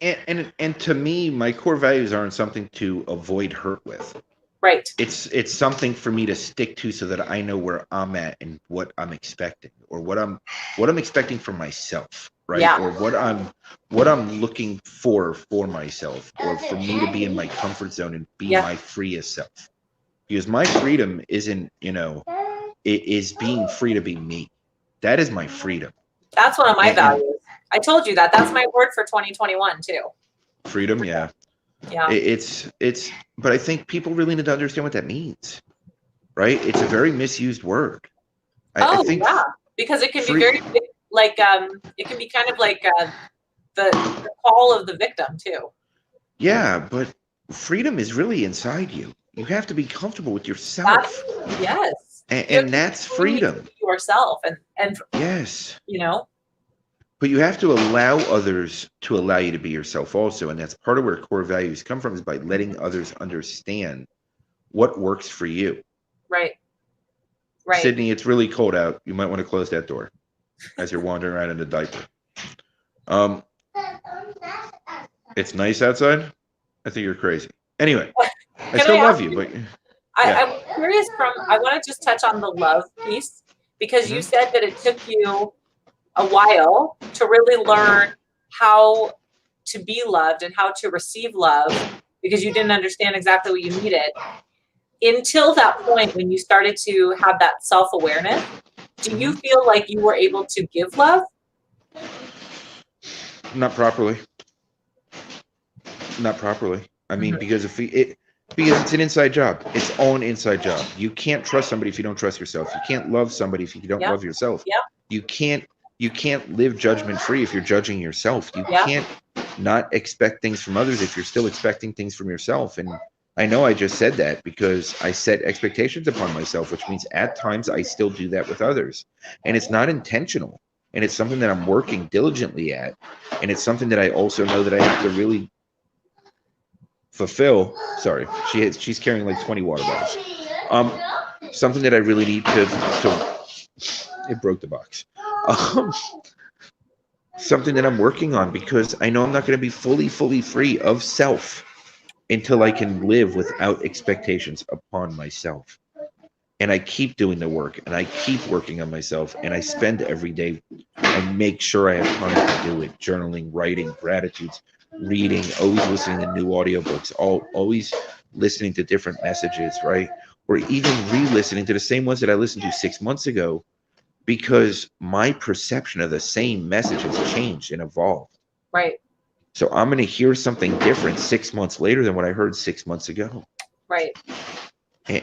And to me, my core values aren't something to avoid hurt with. Right. It's something for me to stick to so that I know where I'm at and what I'm expecting, or what I'm expecting from myself, right? Yeah. Or what I'm looking for myself, or for me to be in my comfort zone and be my freest self. Because my freedom isn't, it is being free to be me. That is my freedom. That's one of my values. I told you that. That's my word for 2021 too. Freedom, yeah. Yeah. But I think people really need to understand what that means, right? It's a very misused word. I think because it can be very like it can be kind of like the call of the victim too. Yeah, but freedom is really inside you. You have to be comfortable with yourself. Yes. And that's freedom. Yourself and yes. But you have to allow others to allow you to be yourself also. And that's part of where core values come from, is by letting others understand what works for you. Right. Sydney, it's really cold out. You might want to close that door as you're wandering around in a diaper. It's nice outside? I think you're crazy. Anyway, I still love you, but I'm curious I want to just touch on the love piece, because you said that it took you a while to really learn how to be loved and how to receive love, because you didn't understand exactly what you needed. Until that point, when you started to have that self-awareness, do you feel like you were able to give love? Not properly. I mean, because because it's an inside job. It's all an inside job. You can't trust somebody if you don't trust yourself. You can't love somebody if you don't love yourself. You can't live judgment free if you're judging yourself. You can't not expect things from others if you're still expecting things from yourself. And I know I just said that because I set expectations upon myself, which means at times I still do that with others. And it's not intentional. And it's something that I'm working diligently at. And it's something that I also know that I have to really fulfill. Sorry, she's carrying like 20 water bottles. Something that I really need to it broke the box. Something that I'm working on, because I know I'm not going to be fully free of self until I can live without expectations upon myself. And I keep doing the work, and I keep working on myself, and I spend every day and make sure I have time to do it. Journaling, writing, gratitudes, reading, always listening to new audiobooks, always listening to different messages, right? Or even re-listening to the same ones that I listened to 6 months ago, because my perception of the same message has changed and evolved. Right. So I'm going to hear something different 6 months later than what I heard 6 months ago. Right.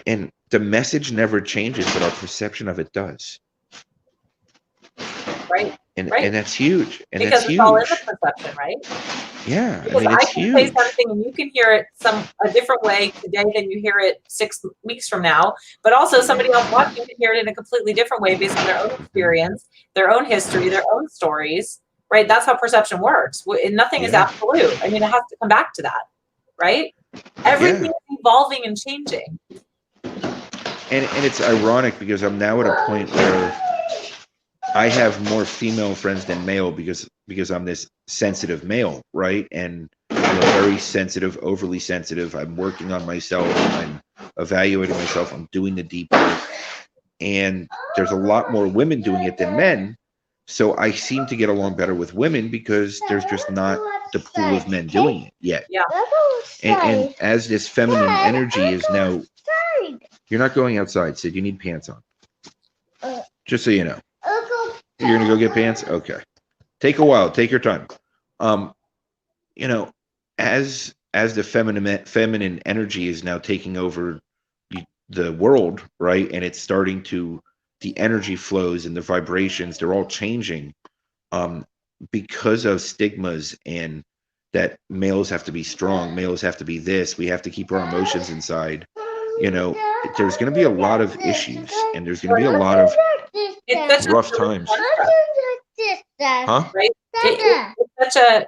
And the message never changes, but our perception of it does. Right. And that's huge. And because that's it's huge. all in the perception, right? Yeah. Because I mean, it's I can huge. say something and you can hear it a different way today than you hear it 6 weeks from now. But also somebody else watching can hear it in a completely different way based on their own experience, their own history, their own stories, right? That's how perception works. Nothing is absolute. I mean, it has to come back to that, right? Everything is evolving and changing. and it's ironic because I'm now at a point where I have more female friends than male because I'm this sensitive male, right? And I'm a very sensitive, overly sensitive. I'm working on myself. I'm evaluating myself. I'm doing the deep work. And there's a lot more women doing it than men. So I seem to get along better with women because there's just not the pool of men doing it yet. Yeah. And as this feminine energy is now, you're not going outside, Sid. You need pants on. Just so you know. You're gonna go get pants? Okay. Take a while. Take your time. You know, as the feminine energy is now taking over the world, right? And it's starting to, the energy flows and the vibrations, they're all changing because of stigmas and that males have to be strong, males have to be this, we have to keep our emotions inside. You know, there's going to be a lot of issues and there's going to be a lot of rough times. Huh? Right? It's such a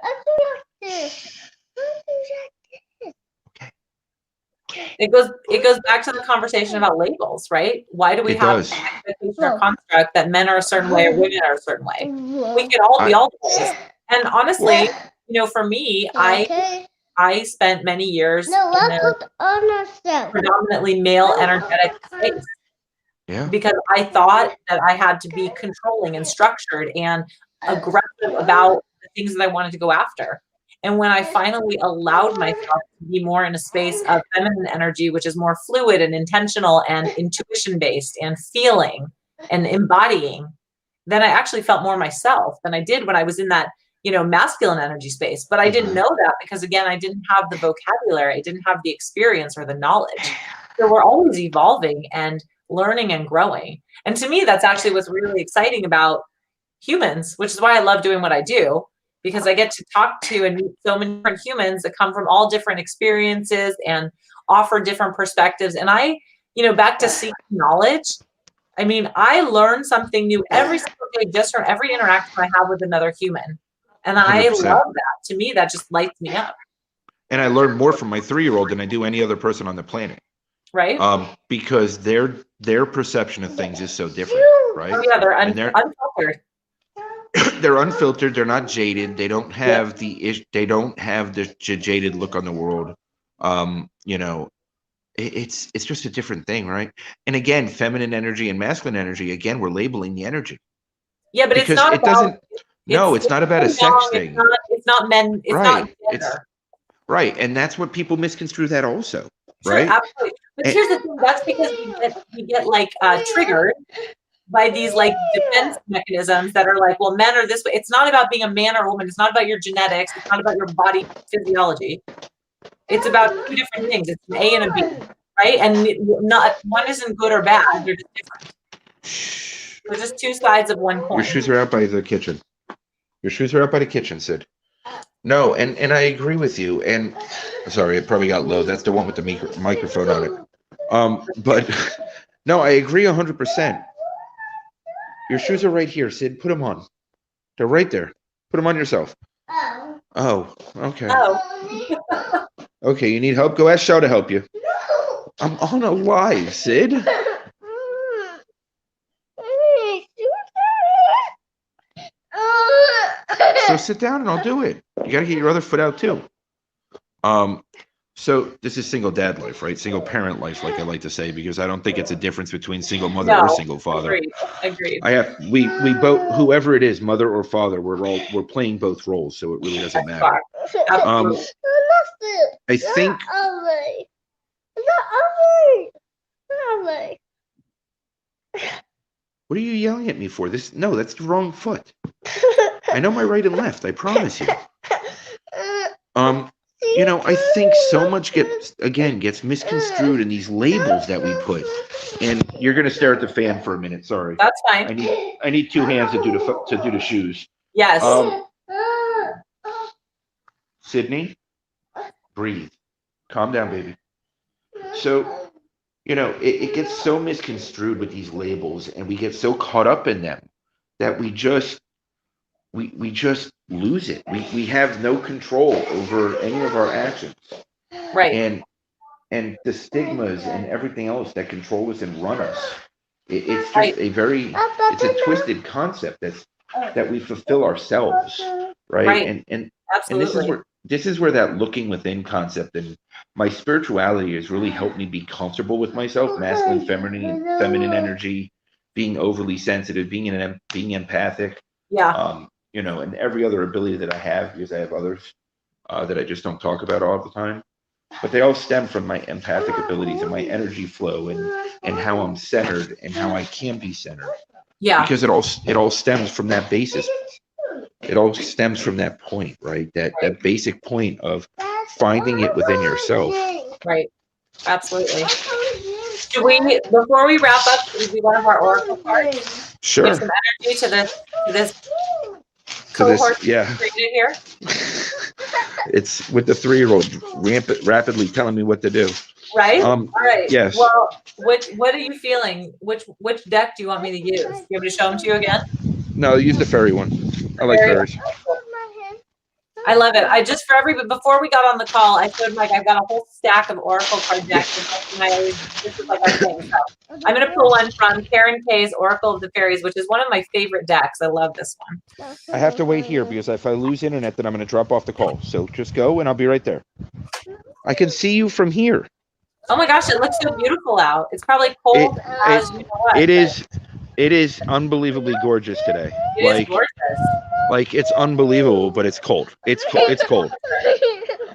it goes back to the conversation about labels, right? Why do we have an expectation or construct that men are a certain way or women are a certain way? We can all be all the ways. And honestly, you know, for me, I spent many years in a predominantly male energetic space. Yeah. Because I thought that I had to be controlling and structured and aggressive about the things that I wanted to go after. And when I finally allowed myself to be more in a space of feminine energy, which is more fluid and intentional and intuition based and feeling and embodying, then I actually felt more myself than I did when I was in that, you know, masculine energy space. But I didn't know that because, again, I didn't have the vocabulary, I didn't have the experience or the knowledge. So we're always evolving and learning and growing. And to me, that's actually what's really exciting about humans, which is why I love doing what I do, because I get to talk to and meet so many different humans that come from all different experiences and offer different perspectives. And I, you know, back to seeking knowledge. I mean, I learn something new every single day just from every interaction I have with another human. And I 100%. love that. To me, that just lights me up. And I learn more from my 3-year-old than I do any other person on the planet. Right? Because their perception of things is so different, right? Oh, yeah, they're unfiltered. They're unfiltered. They're not jaded. They don't have they don't have the jaded look on the world. You know, it's just a different thing, right? And again, feminine energy and masculine energy. Again, we're labeling the energy. Yeah, but because it's not. It doesn't. No, it's not about a sex thing. It's not men. It's right. not gender. It's right, and that's what people misconstrue that also. Sure, right. Absolutely. But here's the thing. That's because we get like triggered by these like defense mechanisms that are like, well, men are this way. It's not about being a man or a woman. It's not about your genetics. It's not about your body physiology. It's about two different things. It's an A and a B, right? And not one isn't good or bad. They're just different. They're just two sides of one coin. Your shoes are out by the kitchen. Your shoes are out by the kitchen, Sid. No, and I agree with you. And sorry, it probably got low. That's the one with the microphone on it. But no, I agree 100%. Your shoes are right here, Sid. Put them on. They're right there. Put them on yourself. Oh, okay. Oh. Okay, you need help? Go ask Shaw to help you. I'm on a live, Sid. So sit down and I'll do it. You got to get your other foot out too. So this is single dad life, right? Single parent life, like I like to say, because I don't think it's a difference between single mother or single father. Agreed. We both, whoever it is, mother or father, we're playing both roles, so it really doesn't matter. I think. What are you yelling at me for? That's the wrong foot. I know my right and left. I promise you. You know, I think so much gets misconstrued in these labels that we put. And you're gonna stare at the fan for a minute. Sorry. That's fine. I need two hands to do the shoes. Yes. Sydney, breathe. Calm down, baby. So, you know, it gets so misconstrued with these labels, and we get so caught up in them that we just lose it. We have no control over any of our actions. Right. and the stigmas and everything else that control us and run us. It's just Right. it's a twisted concept that we fulfill ourselves, right? Right. And Absolutely. this is where that looking within concept and my spirituality has really helped me be comfortable with myself, masculine, feminine energy, being overly sensitive, being empathic, Yeah. you know, and every other ability that I have, because I have others that I just don't talk about all the time. But they all stem from my empathic abilities and my energy flow and how I'm centered and how I can be centered. Yeah. Because it all stems from that basis. It all stems from that point, right? That basic point of finding it within yourself. Right. Absolutely. Should we, before we wrap up, should we do one of our oracle cards? Sure. Give some energy to this To this, cohort yeah. created here. It's with the 3-year-old rapidly telling me what to do. Right? All right. Yes. Well, what are you feeling? Which deck do you want me to use? Do you want me to show them to you again? No, use the fairy one. I like fairies. I love it. I just for everybody before we got on the call, I showed Mike I've got a whole stack of oracle card decks, and this is like our thing. So I'm going to pull one from Karen Kay's Oracle of the Fairies, which is one of my favorite decks. I love this one. I have to wait here because if I lose internet, then I'm going to drop off the call. So just go, and I'll be right there. I can see you from here. Oh my gosh, it looks so beautiful out. It's probably cold. It is unbelievably gorgeous today. It is gorgeous. Like it's unbelievable, but it's cold. It's cold.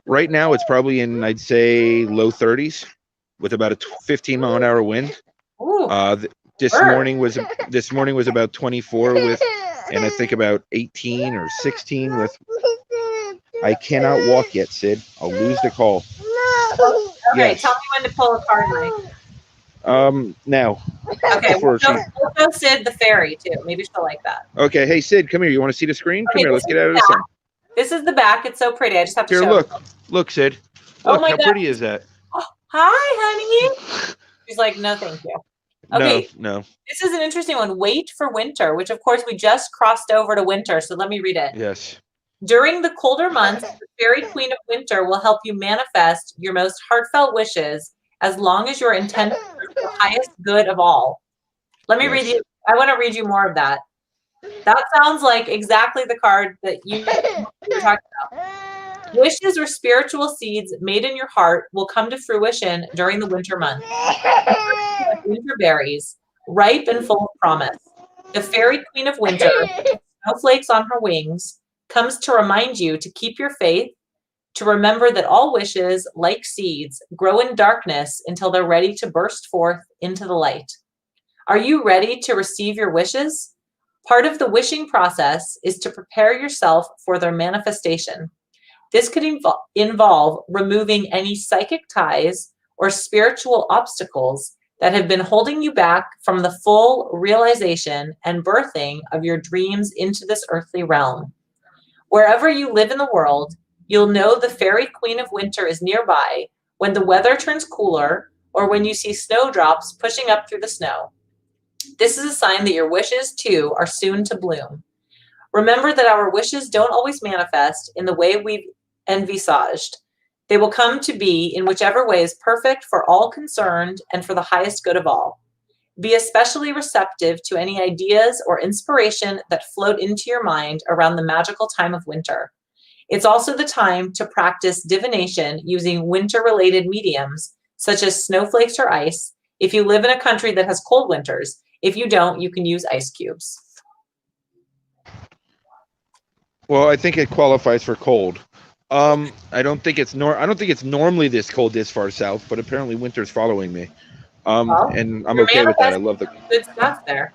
Right now, it's probably in, I'd say, low 30s with about a 15-mile-an-hour wind. This morning was about 24 with, and I think about 18 or 16 with. I cannot walk yet, Sid. I'll lose the call. Okay, yes. Tell me when to pull a card, Mike. Now. Okay, we'll show Sid the fairy too. Maybe she'll like that. Okay, hey Sid, come here. You want to see the screen? Come here. Let's get out of the sun. This is the back. It's so pretty. I just have to show. Look, Sid. Look, how pretty is that? Oh, hi, honey. She's like, no, thank you. Okay, no. This is an interesting one. Wait for winter, which of course we just crossed over to winter. So let me read it. Yes. During the colder months, the fairy queen of winter will help you manifest your most heartfelt wishes as long as your intent is the highest good of all. Let me read you. I want to read you more of that. That sounds like exactly the card that you were talking about. Wishes or spiritual seeds made in your heart will come to fruition during the winter months. Like winter berries, ripe and full of promise. The fairy queen of winter, snowflakes on her wings, comes to remind you to keep your faith, to remember that all wishes, like seeds, grow in darkness until they're ready to burst forth into the light. Are you ready to receive your wishes? Part of the wishing process is to prepare yourself for their manifestation. This could involve removing any psychic ties or spiritual obstacles that have been holding you back from the full realization and birthing of your dreams into this earthly realm. Wherever you live in the world, you'll know the fairy queen of winter is nearby when the weather turns cooler or when you see snowdrops pushing up through the snow. This is a sign that your wishes, too, are soon to bloom. Remember that our wishes don't always manifest in the way we've envisaged. They will come to be in whichever way is perfect for all concerned and for the highest good of all. Be especially receptive to any ideas or inspiration that float into your mind around the magical time of winter. It's also the time to practice divination using winter-related mediums, such as snowflakes or ice, if you live in a country that has cold winters. If you don't, you can use ice cubes. Well, I think it qualifies for cold. I don't think it's normally this cold this far south, but apparently winter's following me. And I'm okay with that. I love the good stuff there.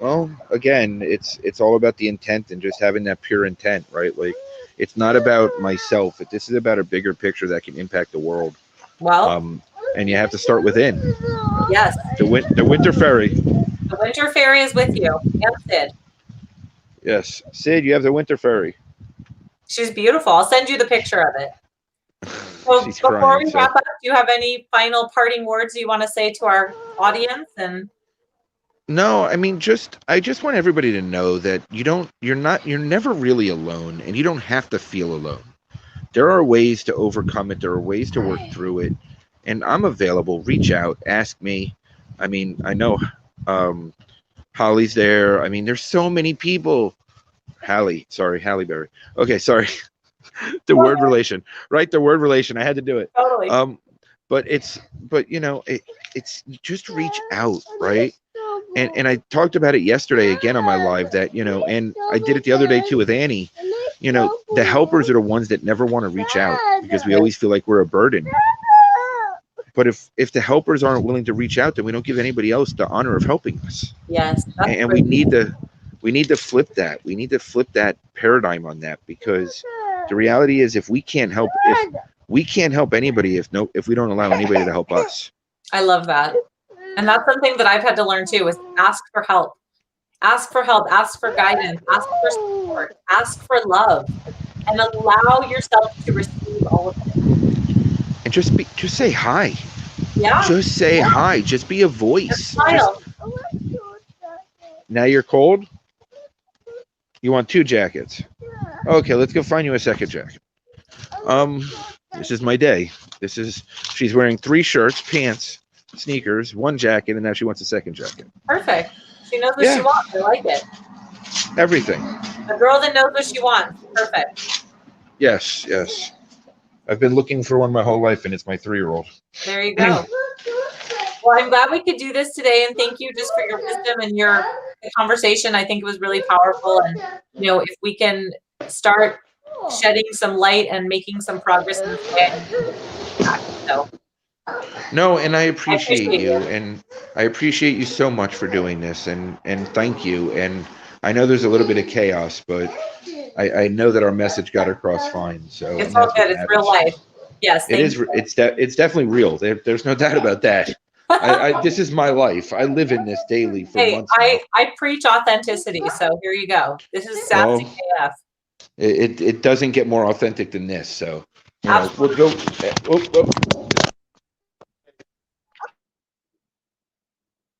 Well, again, it's all about the intent and just having that pure intent, right? Like, it's not about myself. This is about a bigger picture that can impact the world. Well, and you have to start within. Yes. The winter fairy. The winter fairy is with you. And Sid. Yes, Sid, you have the winter fairy. She's beautiful. I'll send you the picture of it. So before we wrap up, do you have any final parting words you want to say to our audience? And no, I mean, I just want everybody to know that you're never really alone, and you don't have to feel alone. There are ways to overcome it. There are ways to work through it. and I'm available. Reach out, ask me. I mean, I know um, Holly's there. I mean, there's so many people. Halle Berry. Okay, sorry. The word relation, right? The word relation. I had to do it. Totally. But it's just reach out, right? And I talked about it yesterday again on my live that, and I did it the other day too with Annie. The helpers are the ones that never want to reach out because we always feel like we're a burden. But if the helpers aren't willing to reach out, then we don't give anybody else the honor of helping us. Yes. That's And great. we need to flip that. We need to flip that paradigm on that, because the reality is if we can't help anybody if we don't allow anybody to help us. I love that. And that's something that I've had to learn too, is ask for help. Ask for help, ask for guidance, ask for support, ask for love, and allow yourself to receive all of it. And just say hi. Yeah. Just say hi. Just be a voice. Smile. Now you're cold? You want 2 jackets? Okay, let's go find you a second jacket. This is my day. She's wearing 3 shirts, pants, sneakers, 1 jacket, and now she wants a second jacket. Perfect. She knows what she wants. I like it. Everything. A girl that knows what she wants. Perfect. Yes. I've been looking for one my whole life, and it's my 3-year-old. There you go. Well, I'm glad we could do this today, and thank you just for your wisdom and your conversation. I think it was really powerful, and if we can start shedding some light and making some progress in this way. So. No, and I appreciate you, and I appreciate you so much for doing this, and thank you. And I know there's a little bit of chaos, but I know that our message got across fine. So it's all good. It's real life. Yes, it is. It's definitely real. There's no doubt about that. This is my life. I live in this daily for months now. I preach authenticity. So here you go. This is sassy AF. It doesn't get more authentic than this. So we'll go.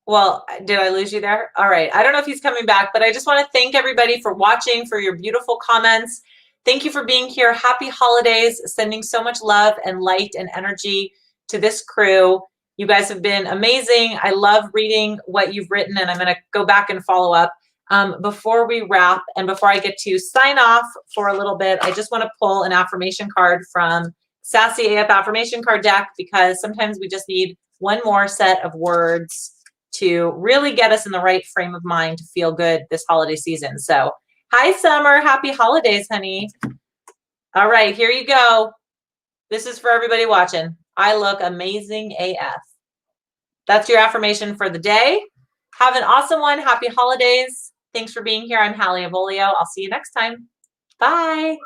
Well, did I lose you there? All right. I don't know if he's coming back, but I just want to thank everybody for watching, for your beautiful comments. Thank you for being here. Happy holidays. Sending so much love and light and energy to this crew. You guys have been amazing. I love reading what you've written, and I'm going to go back and follow up. Before we wrap and before I get to sign off for a little bit, I just want to pull an affirmation card from Sassy AF Affirmation Card Deck, because sometimes we just need one more set of words to really get us in the right frame of mind to feel good this holiday season. So, hi, Summer. Happy holidays, honey. All right, here you go. This is for everybody watching. I look amazing AF. That's your affirmation for the day. Have an awesome one. Happy holidays. Thanks for being here. I'm Halle Avolio. I'll see you next time. Bye.